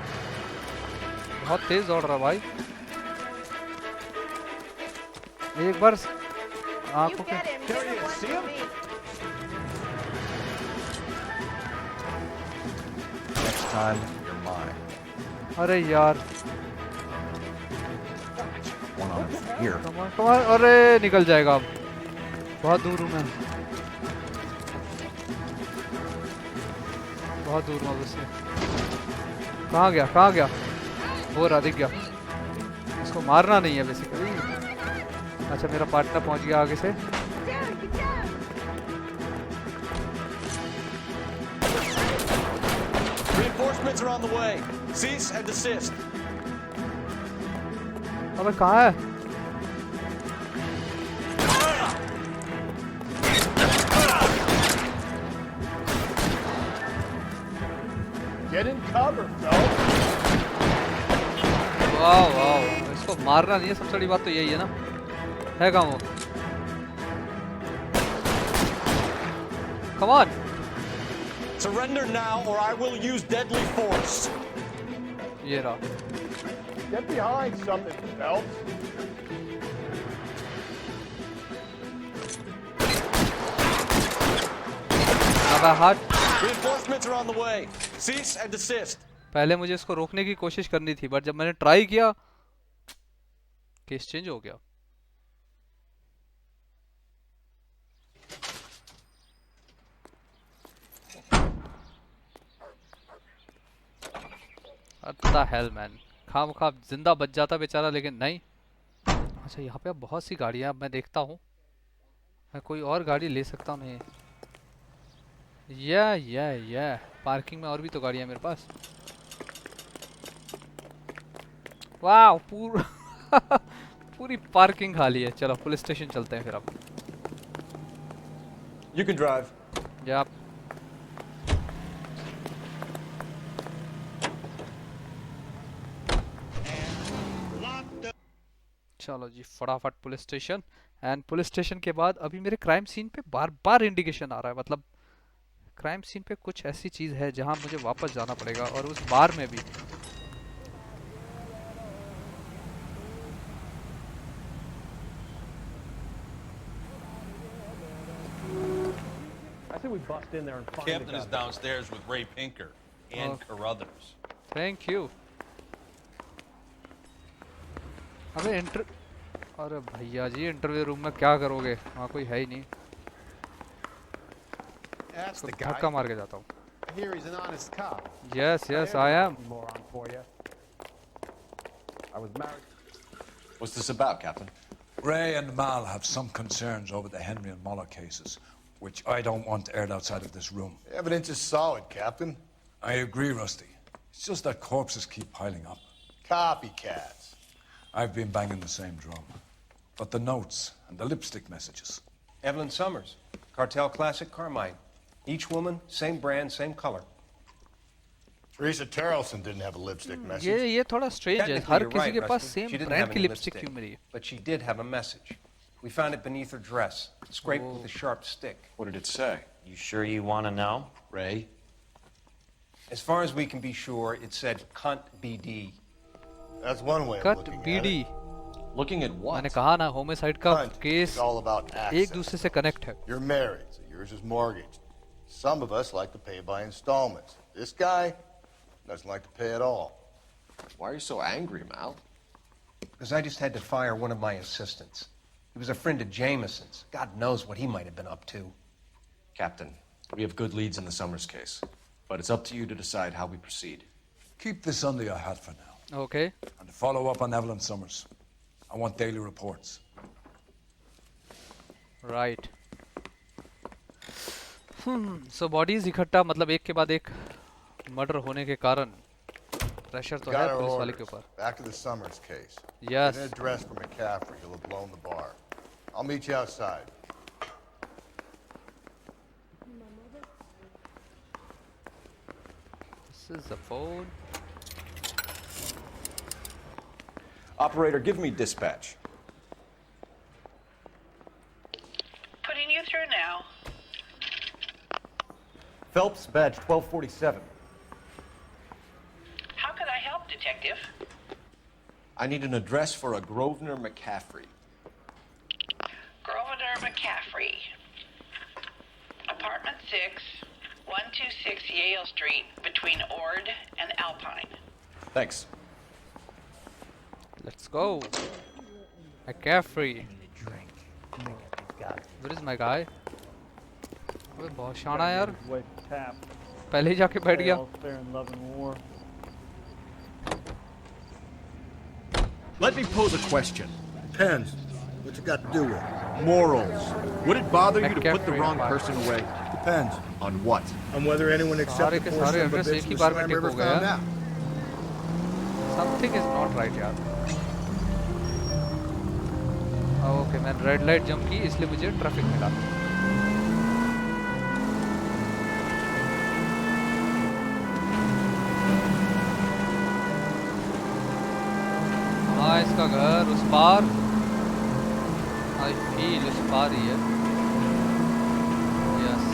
बहुत तेज दौड़ रहा भाई। एक बार आंखों के There he is. See him? Next time, you're mine. अरे यार One on here. कमाल अरे निकल जाएगा अब, बहुत दूर हूँ मैं, बहुत दूर हूँ अब उससे। कहाँ गया, कहाँ गया? वो रहा, दिख गया। इसको मारना नहीं है बेसिकली। अच्छा मेरा पार्टनर पहुँच गया आगे से। Reinforcements are on the way. Cease and desist. अबे कहाँ है? Get in cover, Phelps. वाह वाह, इसको मारना नहीं है, सबसे बड़ी बात तो यही है ना। है कहाँ वो? Come on. Surrender now or I will use deadly force. ये रहा। Get behind something, Phelps. अबे हट। Reinforcements are on the way. Cease and desist. पहले मुझे इसको रोकने की कोशिश करनी थी, बट जब मैंने ट्राई किया केस चेंज हो गया। What the hell man, खामखा जिंदा बच जाता बेचारा, लेकिन नहीं। अच्छा यहाँ पे अब बहुत सी गाड़ियाँ, अब मैं देखता हूँ मैं कोई और गाड़ी ले सकता हूँ नहीं। या पार्किंग में और भी तो गाड़ियाँ मेरे पास। वाह पूरी पार्किंग खाली है। चलो पुलिस स्टेशन चलते हैं फिर अब। You can drive. Yep. चलो जी फटाफट police station. And police station के बाद अभी मेरे क्राइम सीन पे बार बार इंडिकेशन आ रहा है, मतलब क्राइम सीन पे कुछ ऐसी चीज है जहां मुझे वापस जाना पड़ेगा, और उस बार में भी। I think we bust in there and find Captain is downstairs with Ray Pinker and Carruthers. Thank you. अबे इंटर, अरे भैया जी इंटरव्यू रूम में क्या करोगे, वहाँ कोई है ही नहीं। तो धक्का मार के जाता हूँ। Yes, I am. I was married. What's this about, Captain? Ray and Mal have some concerns over the Henry and Muller cases, which I don't want aired outside of this room. The evidence is solid, Captain. I agree, Rusty. It's just that corpses keep piling up. Copycats. I've been banging the same drum. But the notes and the lipstick messages. Evelyn Summers, Cartel Classic Carmine. Each woman, same brand, same color. Teresa Terrelson didn't have a lipstick message. ये थोड़ा strange है, हर किसी के पास She same didn't brand have की any lipstick क्यों मिली? But she did have a message. We found it beneath her dress, scraped with a sharp stick. What did it say? You sure you want to know? Ray? As far as we can be sure, it said cunt BD. That's one way of Cut looking BD. at it. Looking at what? मैंने कहा ना homicide का case all about एक दूसरे से connect है। You're married, so yours is mortgaged. Some of us like to pay by installments. This guy doesn't like to pay at all. Why are you so angry, Mal? Because I just had to fire one of my assistants. He was a friend of Jameson's. God knows what he might have been up to. Captain, we have good leads in the Summers case, but it's up to you to decide how we proceed. Keep this under your hat for now. Okay. And follow up on Evelyn Summers. I want daily reports. Right. So bodies इकट्ठा, मतलब एक के बाद एक murder होने के कारण pressure तो है पुलिस वाले के ऊपर। Back to the Summers case. Yes. Get an address for McCaffrey. He'll have blown the bar. I'll meet you outside. This is the phone. Operator, give me dispatch. Putting you through now. Phelps, badge 1247. How could I help, Detective? I need an address for a Grosvenor McCaffrey. Grosvenor McCaffrey. Apartment 6, 126 Yale Street, between Ord and Alpine. Thanks. Let's go. McCaffrey. Where is my guy? अबे बहुत शाना है यार, पहले ही जाके बैठ गया। Let me pose a question. Depends. What's it got to do with it? Morals. Would it bother you to put the wrong person away? Depends. On what? On whether anyone except the portion of the bits of the Slam River found out. Something is not right यार। Okay मैंने red light jump की इसलिए मुझे traffic मिला। हाँ इसका घर उस पार, आई फील उस पार ही है। यस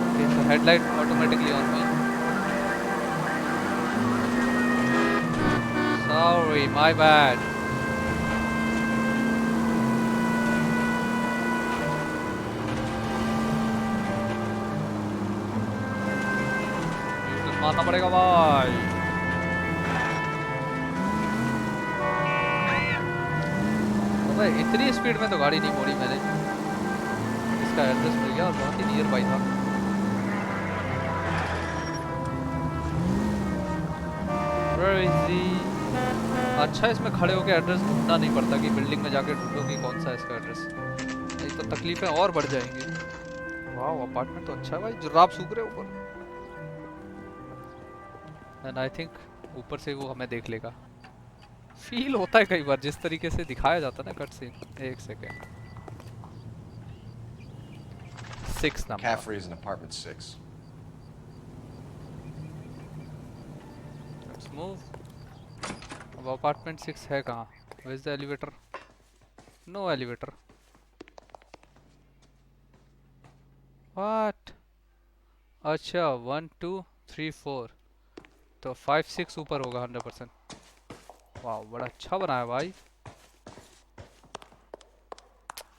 ओके, तो हेडलाइट ऑटोमेटिकली ऑन हुई। Sorry my bad. मारना पड़ेगा भाई। भाई इतनी स्पीड में तो गाड़ी नहीं मोड़ी मैंने। इसका एड्रेस मिल गया और बहुत ही नियर बाई था। अच्छा इसमें खड़े होकर एड्रेस ढूंढना नहीं पड़ता कि बिल्डिंग में जाके ढूंढो कि कौन सा है इसका एड्रेस, नहीं तो तकलीफें और बढ़ जाएंगी। वाह अपार्टमेंट तो अच्छा है भाई, जुराब सूख रहे ऊपर। एंड आई थिंक ऊपर से वो हमें देख लेगा। फील होता है कई बार जिस तरीके से दिखाया जाता है ना कट सीन। एक second. 6 number. McCaffrey is in apartment 6. Let's move. अब अपार्टमेंट 6 है कहाँ? Where is the elevator? No elevator. What? अच्छा 1 2 3 4 तो 5 6 ऊपर होगा 100%। वाह बड़ा अच्छा बनाया भाई।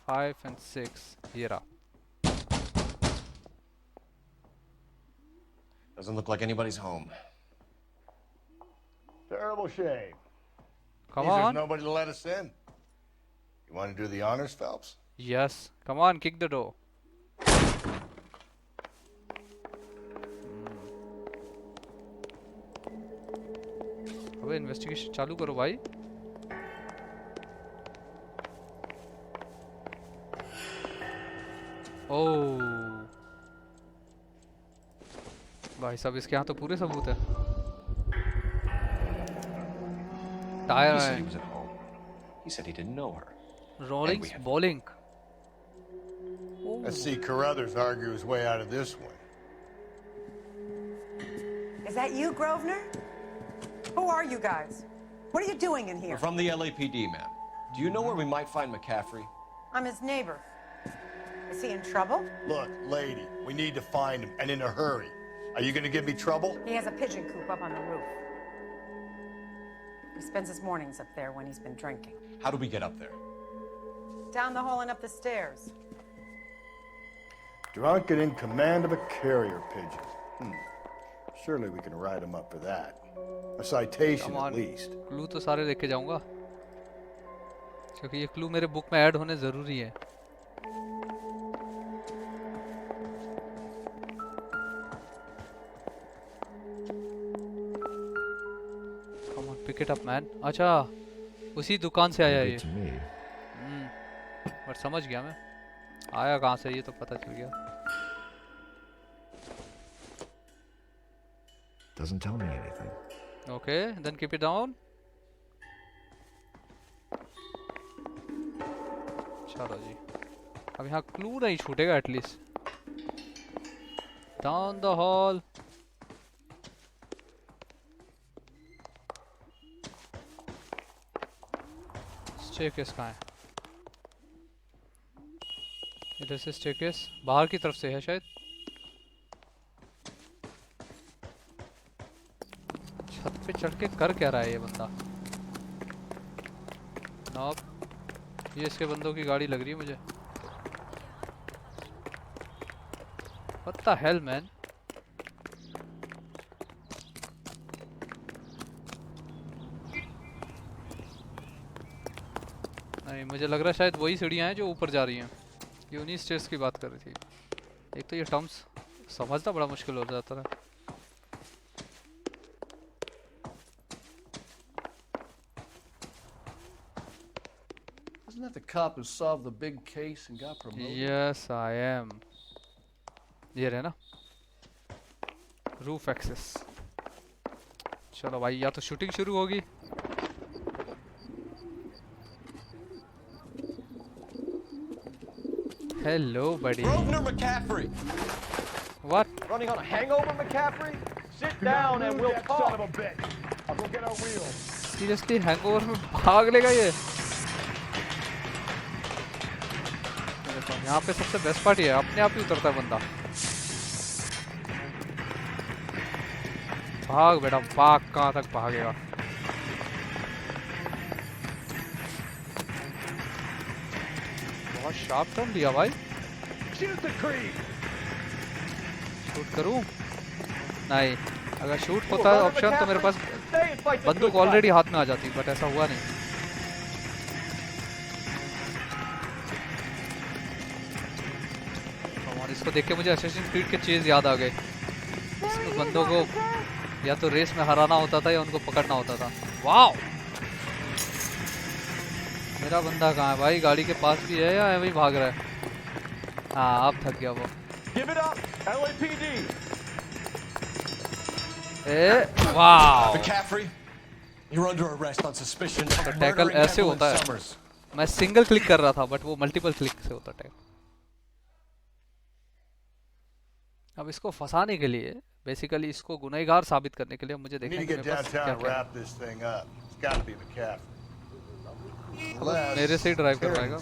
5 and 6 ये रहा। Doesn't look like anybody's home. Terrible shame. Come Means on. There's nobody to let us in. You want to do the honors, Phelps? Yes. Come on, kick the door. अबे इन्वेस्टिगेशन चालू करो भाई। ओह भाई साहब इसके यहाँ तो पूरे सबूत है। टायर He है। said he was at home. He said he didn't know her. Rolling, bowling. Let's see Carruthers argue his way out of this one. Is that you, Grosvenor? Who are you guys? What are you doing in here? We're from the LAPD, ma'am. Do you know where we might find McCaffrey? I'm his neighbor. Is he in trouble? Look, lady, we need to find him, and in a hurry. Are you going to give me trouble? He has a pigeon coop up on the roof. He spends his mornings up there when he's been drinking. How do we get up there? Down the hall and up the stairs. Drunk and in command of a carrier pigeon. Surely we can write him up for that. A citation at least. Clue तो सारे लेके जाऊंगा क्योंकि ये clue मेरे book में add होने जरूरी है। Come on, pick it up, man. अच्छा उसी दुकान से आया ये। बट समझ गया मैं आया कहाँ से, ये तो पता चल गया। Doesn't tell me anything. Okay, then keep it down. चलो जी, अब यहाँ क्लू नहीं छूटेगा at least. Down the hall. Staircase कहाँ है? इधर से स्टेयरकेस बाहर की तरफ से है शायद। छत पे चढ़ के कर क्या रहा है ये बंदा? नॉब, ये इसके बंदों की गाड़ी लग रही है मुझे। What the hell, man? नहीं मुझे लग रहा है शायद वही सीढ़ियाँ हैं जो ऊपर जा रही हैं। ये उन्हीं स्टेयर्स की बात कर रही थी। एक तो ये टर्म्स समझना बड़ा मुश्किल हो जाता है। Isn't that the cop who solved the big case and got promoted? Yes, I am. ये रहे ना रूफ एक्सेस। चलो भाई या तो शूटिंग शुरू होगी। हेलो बड़ी। Grosvenor McCaffrey. What? Running on a hangover, McCaffrey? Sit down and we'll talk. Son of a bitch. I'll go get our wheels. Seriously hangover में भाग लेगा ये? यहाँ पे सबसे बेस्ट पार्ट ये है, अपने आप ही उतरता है बंदा। भाग बेटा भाग, कहाँ तक भागेगा? बहुत शार्प टर्न दिया भाई। शूट करूं? नहीं, अगर शूट होता है ऑप्शन तो मेरे पास बंदूक ऑलरेडी हाथ में आ जाती, बट ऐसा हुआ नहीं। और इसको देख के मुझे असैसिन क्रीड के चेज याद आ गए। इसमें बंदों को या तो रेस में हराना होता था या उनको पकड़ना होता था। वाओ, मेरा बंदा कहाँ है भाई? गाड़ी के पास भी है या वही भाग रहा है? हाँ, अब थक गया वो। Give it up, LAPD. Wow, McCaffrey, you're under arrest on suspicion of तो टैकल ऐसे होता है। मैं सिंगल क्लिक कर रहा था बट वो मल्टीपल क्लिक से होता टैकल। अब इसको फंसाने के लिए, बेसिकली इसको गुनहगार साबित करने के लिए मुझे देखना है कि मेरे पास क्या क्या है। मेरे से ही ड्राइव करवाएगा।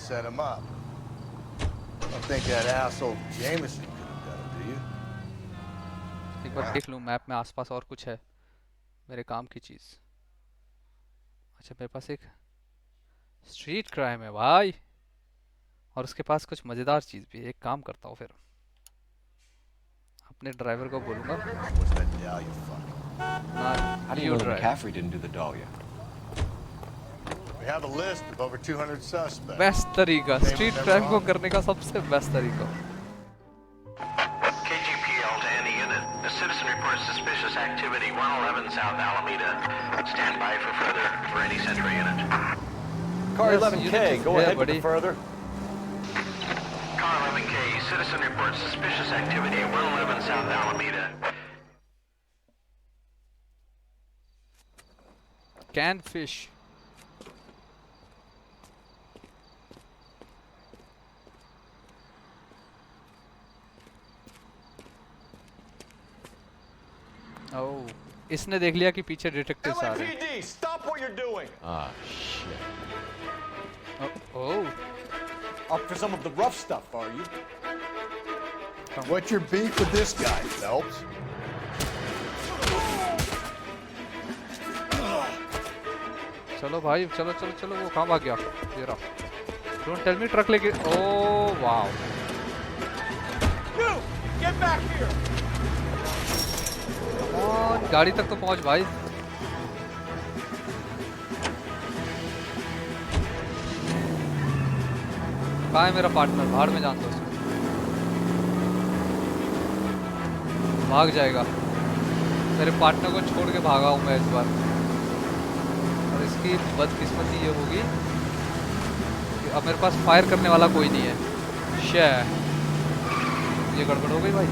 एक बार देख लूं मैप में आसपास और कुछ है मेरे काम की चीज। अच्छा, मेरे पास एक स्ट्रीट क्राइम है भाई, और उसके पास कुछ मजेदार चीज भी है। एक काम करता हूँ, फिर अपने ड्राइवर को बोलूंगा। How do you know that McCaffrey didn't do the Dahlia? We have a list of over 200 suspects. Best तरीका, स्ट्रीट क्राइम को करने का सबसे बेस्ट तरीका। KGPL to any unit. A citizen reports suspicious activity 111 South Alameda. Stand by for further for any Central unit. Car 11K, go ahead with the further. Car 11K, citizen reports suspicious activity at 111 South Alameda. Canned fish. Oh, इसने देख लिया कि पीछे detectives आ रहे हैं। LAPD, stop what you're doing. Ah, shit. Oh. Up for some of the rough stuff, are you? What's your beef with this guy, Phelps? चलो भाई, चलो चलो चलो। वो कहाँ भाग गया? ये रहा। Don't tell me ट्रक लेके। Oh wow. You get back here. Come on, गाड़ी तक तो पहुंच भाई। कहाँ है मेरा पार्टनर? भाड़ में जान दो उसको। भाग जाएगा। मेरे पार्टनर को छोड़ के भागा हूँ मैं इस बार। और इसकी बदकिस्मती ये होगी कि अब मेरे पास फायर करने वाला कोई नहीं है। शे, ये गड़बड़ हो गई भाई।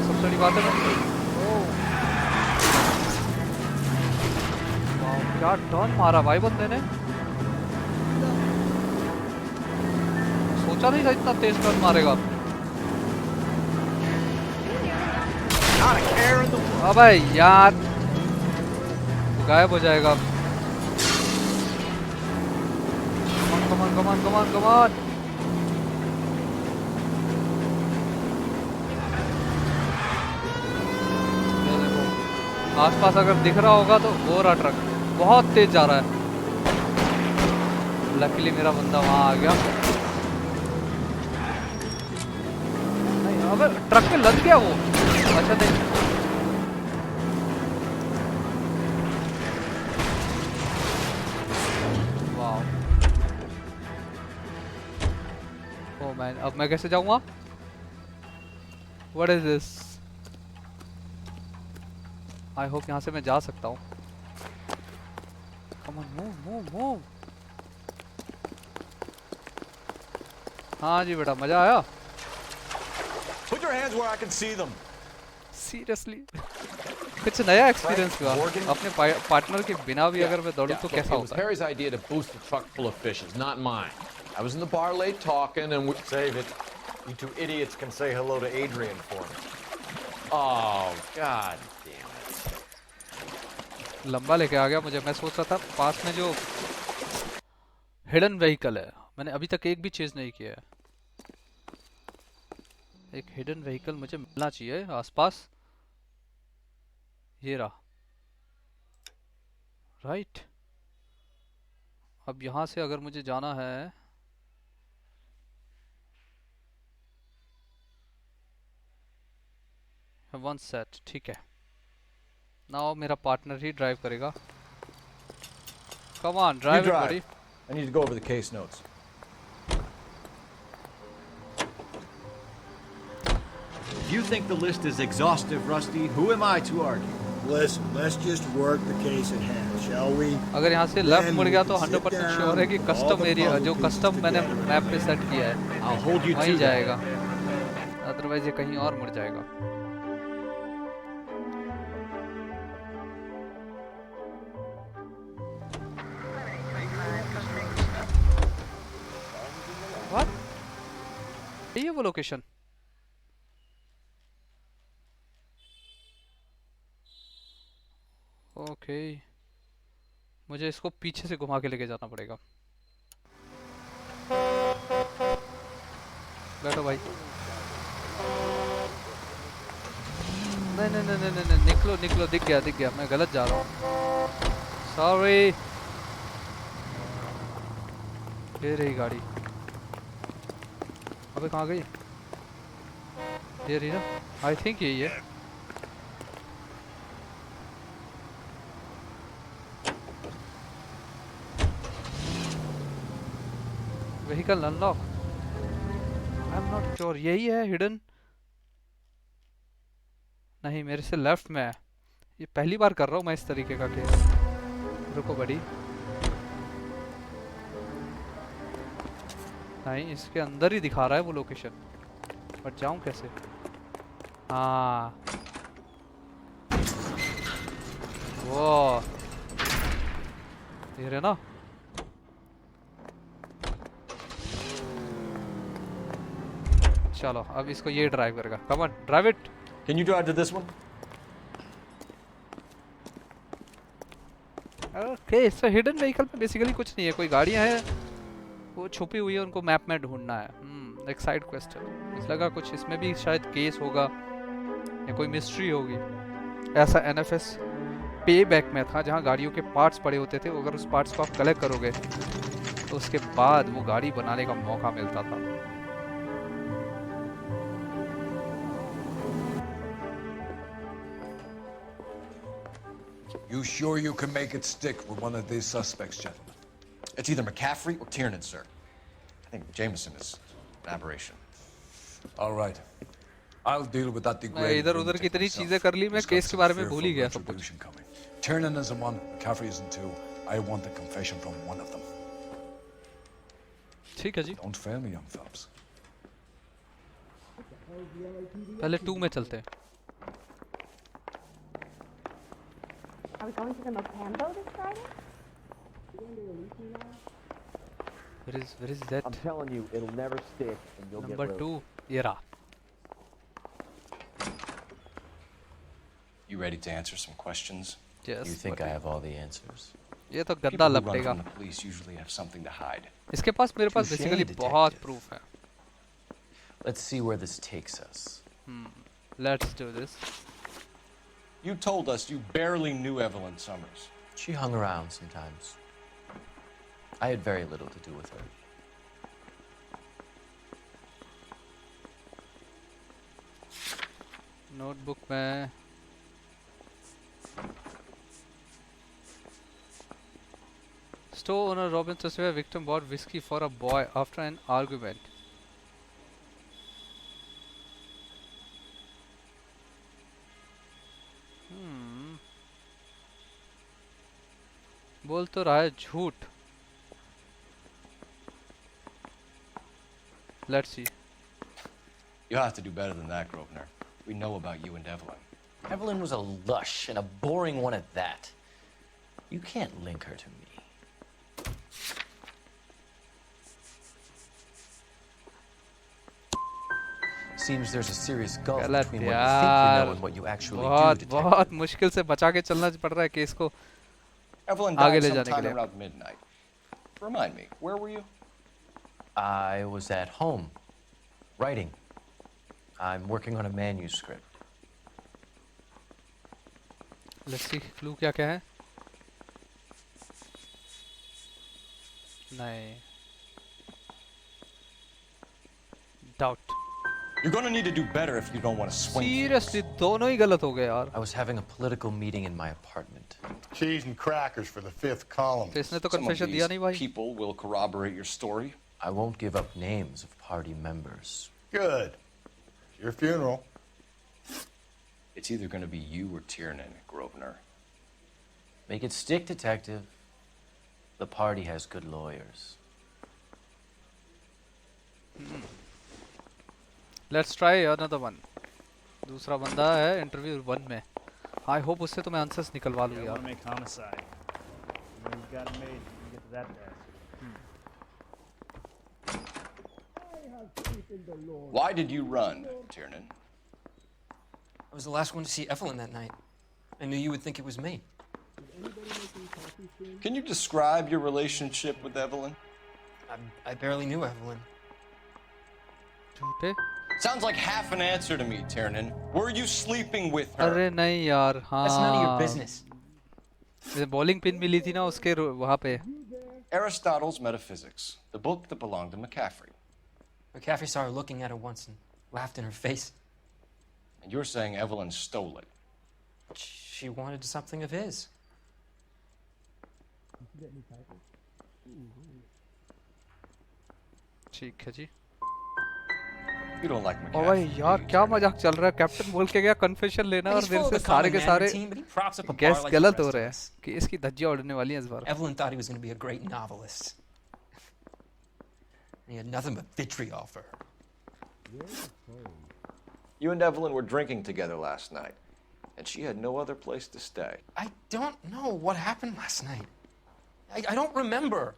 सबसे बड़ी बात है क्या टर्न मारा भाई बंदे ने। सोचा नहीं था इतना तेज टर्न मारेगा। अबे यार, गायब हो जाएगा। कमान कमान कमान कमान। आसपास अगर दिख रहा होगा तो वो रहा ट्रक, बहुत तेज जा रहा है। लकीली मेरा बंदा वहां आ गया। नहीं, अबे ट्रक पे लग गया वो। अच्छा नहीं, वाह। ओ मैन, अब मैं कैसे जाऊंगा? What is this? I hope यहाँ से मैं जा सकता हूँ। Come on, move, move, move. हाँ जी बेटा, मजा आया? Put your hands where I can see them. Seriously? कुछ नया एक्सपीरियंस हुआ। अपने पार्टनर के बिना भी अगर मैं दौड़ूं तो कैसा होता है? Harry's idea to boost the truck full of fishes, not mine. I was in the bar late talking and we... Save it. You two idiots can say hello to Adrian for me. Oh, God damn it. लंबा लेके आ गया मुझे। मैं सोच रहा था पास में जो हिडन व्हीकल है, मैंने अभी तक एक भी चेज नहीं किया है। एक हिडन व्हीकल मुझे मिलना चाहिए आसपास। ये रहा, राइट। अब यहाँ से अगर मुझे जाना है, वन सेट, ठीक है। नाउ मेरा पार्टनर ही ड्राइव करेगा। कम ऑन, ड्राइव बड़ी। I need to go over the case notes. you think the list is exhaustive, Rusty, who am I to argue? Listen, let's just work the case at hand, shall we? अगर यहाँ से left मुड़ गया तो 100% sure है कि custom area जो custom मैंने मैप पे सेट किया है वहीं जाएगा, अदरवाइज ये कहीं और मुड़ जाएगा। What? ये वो लोकेशन? ओके मुझे इसको पीछे से घुमा के लेके जाना पड़ेगा। बैठो भाई। नहीं नहीं नहीं नहीं नहीं निकलो निकलो, दिख गया मैं गलत जा रहा हूँ, सॉरी। ये रही गाड़ी, अबे कहाँ गई? ये रही ना, आई थिंक यही है। Vehicle unlock, I am not sure यही है हिडन। नहीं मेरे से लेफ्ट में है, ये पहली बार कर रहा हूँ मैं इस तरीके का केस। रुको बड़ी, नहीं इसके अंदर ही दिखा रहा है वो लोकेशन, बट जाऊं कैसे? हाँ वो ये रहे ना। चलो अब इसको ये ड्राइव करेगा, come on drive it. Can you drive to this one? Okay so hidden vehicle में बेसिकली कुछ नहीं है, कोई गाड़ियां हैं वो छुपी हुई है, उनको मैप में ढूंढना है। एक साइड क्वेस्ट है, मुझे लगा कुछ इसमें भी शायद केस होगा या कोई मिस्ट्री होगी। ऐसा एनएफएस पे बैक में था जहां गाड़ियों के पार्ट्स पड़े होते थे, अगर उस पार्ट्स को आप कलेक्ट करोगे तो उसके बाद वो गाड़ी बनाने का मौका मिलता था। You sure you can make it stick with one of these suspects, gentlemen? It's either McCaffrey or Tiernan, sir. I think Jameson is an aberration. All right. I'll deal with that मैं degraded इधर उधर की इतनी चीजें कर ली, मैं case के बारे में भूल ही गया सब कुछ। Tiernan isn't one, McCaffrey isn't two. I want a confession from one of them. ठीक है जी। Don't fail me, young fellas. पहले 2 में चलते हैं। Are we going to the Mocambo this Friday? Where is that? I'm telling you, it'll never stick, and you'll Number get 2, ये रहा। You ready to answer some questions? Yes. You think I have all the answers? ये तो गंदा लपटेगा। The police usually have something to hide. इसके पास मेरे पास basically बहुत proof है। Let's see where this takes us. Let's do this. You told us you barely knew Evelyn Summers. She hung around sometimes. I had very little to do with her. Notebook में store owner Robin Sasway victim bought whiskey for a boy after an argument. बोल तो रहा है झूठ। Let's see. You'll have to do better than that, Grosvenor. We know about you and Evelyn. Evelyn was a lush and a boring one at that. You can't link her to me. Seems there's a serious gulf between what you think you know and what you actually do. बहुत मुश्किल से बचा के चलना पड़ रहा है case को आगे ले जाने के लिए। Around midnight. Remind me, where were you? I was at home, writing. I'm working on a manuscript. Let's see, clue क्या है? नहीं। Doubt. You're going to need to do better if you don't want to swing. Seriously, दोनों ही गलत हो गए यार। I was having a political meeting in my apartment. Cheese and crackers for the 5th column. तो इसने तो Some of confession दिया नहीं भाई। these people will corroborate your story. I won't give up names of party members. Good. It's your funeral. It's either going to be you or Tiernan, Grosvenor. Make it stick, detective. The party has good lawyers. Let's try another one. दूसरा बंदा है interview 1 में. I hope उससे तो मैं answers निकलवा लूँ यार. Make homicide. When you've got it made, you can get to that desk. Why did you run, Tiernan? I was the last one to see Evelyn that night. I knew you would think it was me. Can you describe your relationship with Evelyn? I barely knew Evelyn. Sounds like half an answer to me, Tiernan. Were you sleeping with her? अरे नहीं यार, हाँ. That's none of your business. Bowling pin मिली थी ना उसके वहाँ पे. Aristotle's Metaphysics, the book that belonged to McCaffrey. McCaffrey saw her looking at her once and laughed in her face. And you're saying Evelyn stole it? She wanted something of his. ठीक है जी. You don't like McCaffrey. ओ भाई यार क्या मजाक चल रहा है. Captain बोल के गया कन्फेशन लेना और मेरे से सारे के सारे गैस गलत हो रहे हैं कि इसकी धज्जियां उड़ने वाली हैं इस बार. Evelyn thought he was going to be a great novelist. He had nothing but vitriol for her. You and Evelyn were drinking together last night, and she had no other place to stay. I don't know what happened last night. I don't remember.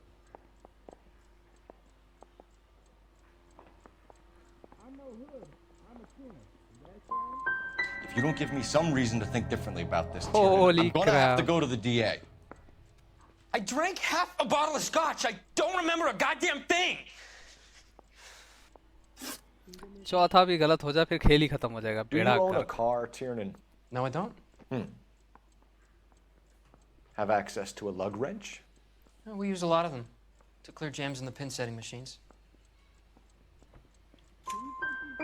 If you don't give me some reason to think differently about this, Holy I'm gonna have to crap. go to the DA. I drank half a bottle of scotch. I don't remember a goddamn thing. चौथा भी गलत हो जाए फिर खेल ही खत्म हो जाएगा. Do you बेड़ा own a कर. car, Tiernan? No, I don't. Have access to a lug wrench? No, we use a lot of them to clear jams in the pin setting machines.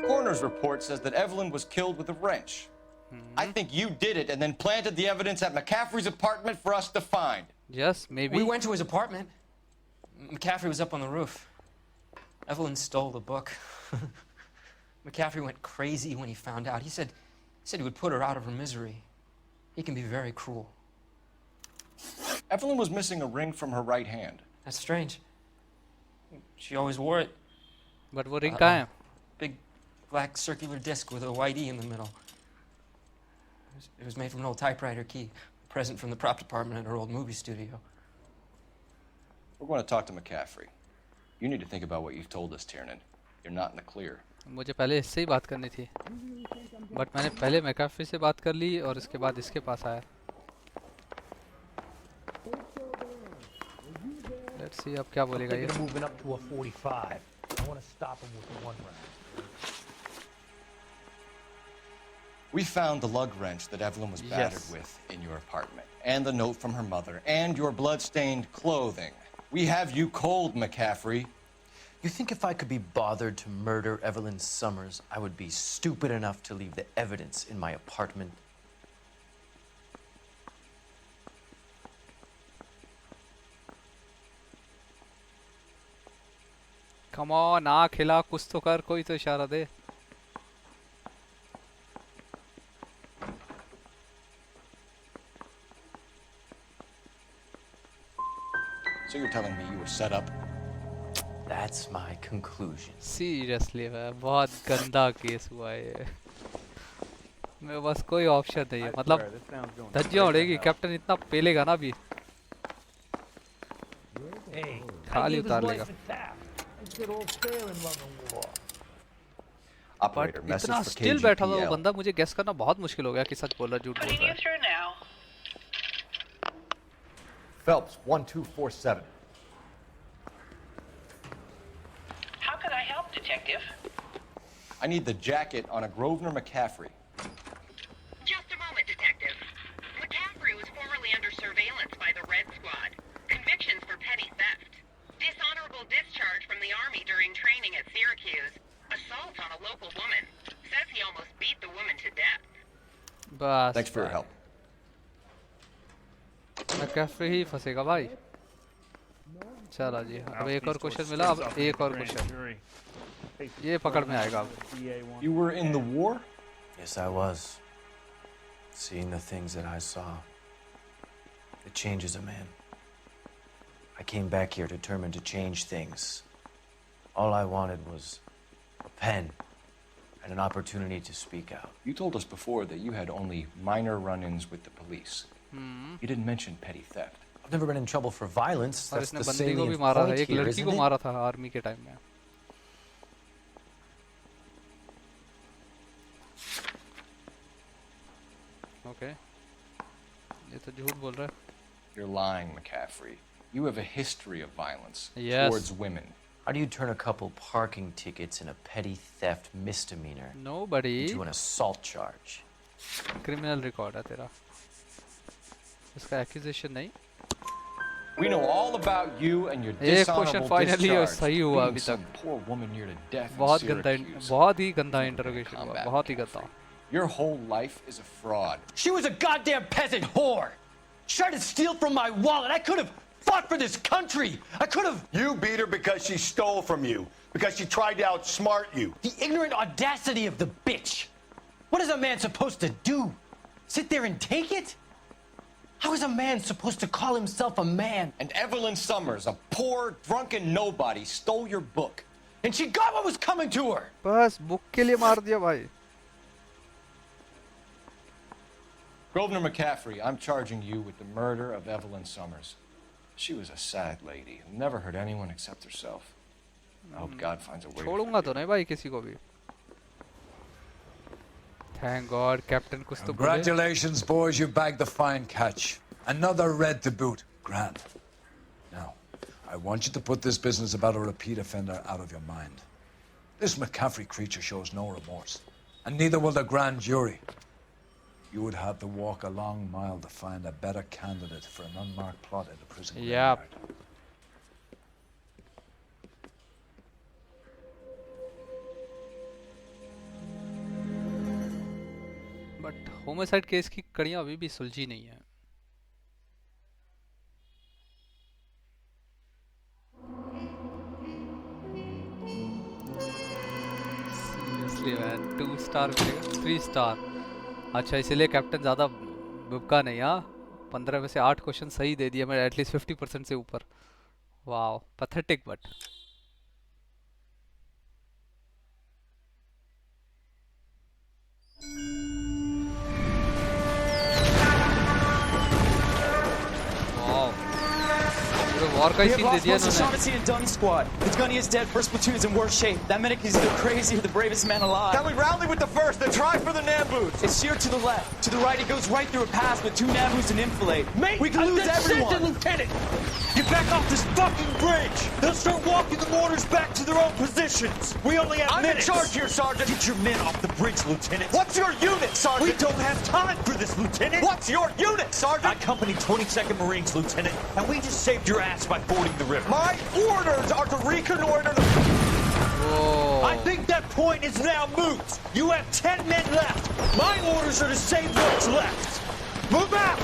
Coroner's report says that Evelyn was killed with a wrench. I think you did it and then planted the evidence at McCaffrey's apartment for us to find. Yes, maybe. We went to his apartment. McCaffrey was up on the roof. Evelyn stole the book. McCaffrey went crazy when he found out. He said he would put her out of her misery. He can be very cruel. Evelyn was missing a ring from her right hand. That's strange. She always wore it. But वो ring कहाँ है? Big black circular disc with a white E in the middle. It was made from an old typewriter key, a present from the prop department at her old movie studio. We're going to talk to McCaffrey. You need to think about what you've told us, Tiernan. You're not in the clear. मुझे पहले इससे ही बात करनी थी. But मैंने पहले मैकाफी से बात कर ली और इसके बाद इसके पास आया. Let's see अब क्या बोलेगा ये. Moving up to a 45. I want to stop him with the 1 round. We found the lug wrench that Evelyn was battered with in your apartment, and the note from her mother, and your blood-stained clothing. We have you cold, McCaffrey. You think if I could be bothered to murder Evelyn Summers, I would be stupid enough to leave the evidence in my apartment? Come on, ना खिला कुछ तो कर, कोई तो इशारा दे. So you're telling me you were set up? That's my conclusion. Seriously, भाई बहुत गंदा केस हुआ है ये. मेरे पास कोई ऑप्शन नहीं है. मतलब धज्जियां उड़ेगी. कैप्टन इतना पेलेगा ना भी. खाली उतार लेगा. Operator, message इतना for स्टिल बैठा था वो KGPL. बंदा. मुझे गेस करना बहुत मुश्किल हो गया कि सच बोल रहा है झूठ बोल रहा है. Phelps, 1247. How could I help, Detective? I need the jacket on a Grosvenor McCaffrey. Just a moment, Detective. McCaffrey was formerly under surveillance by the Red Squad. Convictions for petty theft. Dishonorable discharge from the Army during training at Syracuse. Assault on a local woman. Says he almost beat the woman to death. बस. Thanks for your help. McCaffrey ही फंसेगा भाई. चला जी. अब एक और question मिला. अब एक और क्वेश्चन. ये पकड़ में आएगा अब. You were in the war? Yes, I was. Seeing the things that I saw, it changes a man. I came back here determined to change things. All I wanted was a pen and an opportunity to speak out. You told us before that you had only minor run-ins with the police. You didn't mention petty theft. I've never been in trouble for violence. और That's इसने the बंदी को भी salient मारा था, point एक here, लड़की isn't को it? मारा था आर्मी के टाइम में. Okay. ये तो झूठ बोल रहा है. You're lying, McCaffrey. You have a history of violence Yes. towards women. How do you turn a couple parking tickets and a petty theft misdemeanor Nobody. into an assault charge? Criminal record है तेरा. इसका accusation नहीं. We know all about you and your एक question dishonorable finally discharge. सही हुआ Beating अभी some तक. poor woman near to death in बहुत गंदा, Syracuse. बहुत ही गंदा interrogation हुआ, बहुत ही गंदा. Your whole life is a fraud. She was a goddamn peasant whore. She tried to steal from my wallet. I could have fought for this country. I could have. You beat her because she stole from you. Because she tried to outsmart you. The ignorant audacity of the bitch. What is a man supposed to do? Sit there and take it? How is a man supposed to call himself a man? And Evelyn Summers, a poor, drunken nobody, stole your book. And she got what was coming to her. बस book के लिए मार दिया भाई. Grosvenor McCaffrey, I'm charging you with the murder of Evelyn Summers. She was a sad lady who never hurt anyone except herself. I hope God finds a way. छोड़ूंगा तो नहीं भाई किसी को भी. Thank God, Captain कुछ तो बोले. Congratulations, boys, you bagged the fine catch. Another red to boot. Grand. Now, I want you to put this business about a repeat offender out of your mind. This McCaffrey creature shows no remorse, and neither will the grand jury. You would have to walk a long mile to find a better candidate for an unmarked plot at a prison. Yeah. But homicide case की कड़ियां अभी भी सुलझी नहीं है. Seriously man, 2 star मिलेगा, 3 star. अच्छा इसीलिए captain ज़्यादा Bubka नहीं. हाँ 15 में से 8 क्वेश्चन सही दे दिया मैं, एटलीस्ट 50% से ऊपर. Wow, pathetic but. War का We ही have सीन दे lost दिया most of इन्होंने. Shaughnessy and Dunn squad. The gunny is dead. First platoon's in worse shape. That medic is either crazy or the bravest man alive. Then we rally with the first and try for the Nambus. It's sheer to the left. To the right, it goes right through a pass with 2 Nambus and enfilade. Mate, we can lose everyone. Lieutenant, get back off this fucking bridge. They'll start walking the mortars back to their own positions. We only have minutes. I'm in charge here, Sergeant. Get your men off the bridge, Lieutenant. What's your unit, Sergeant? We don't have time for this, Lieutenant. What's your unit, Sergeant? I company 22nd Marines, Lieutenant, and we just saved your ass by fording the river. My orders are to reconnoiter the... I think that point is now moot. You have 10 men left. My orders are to save what's left. Move out!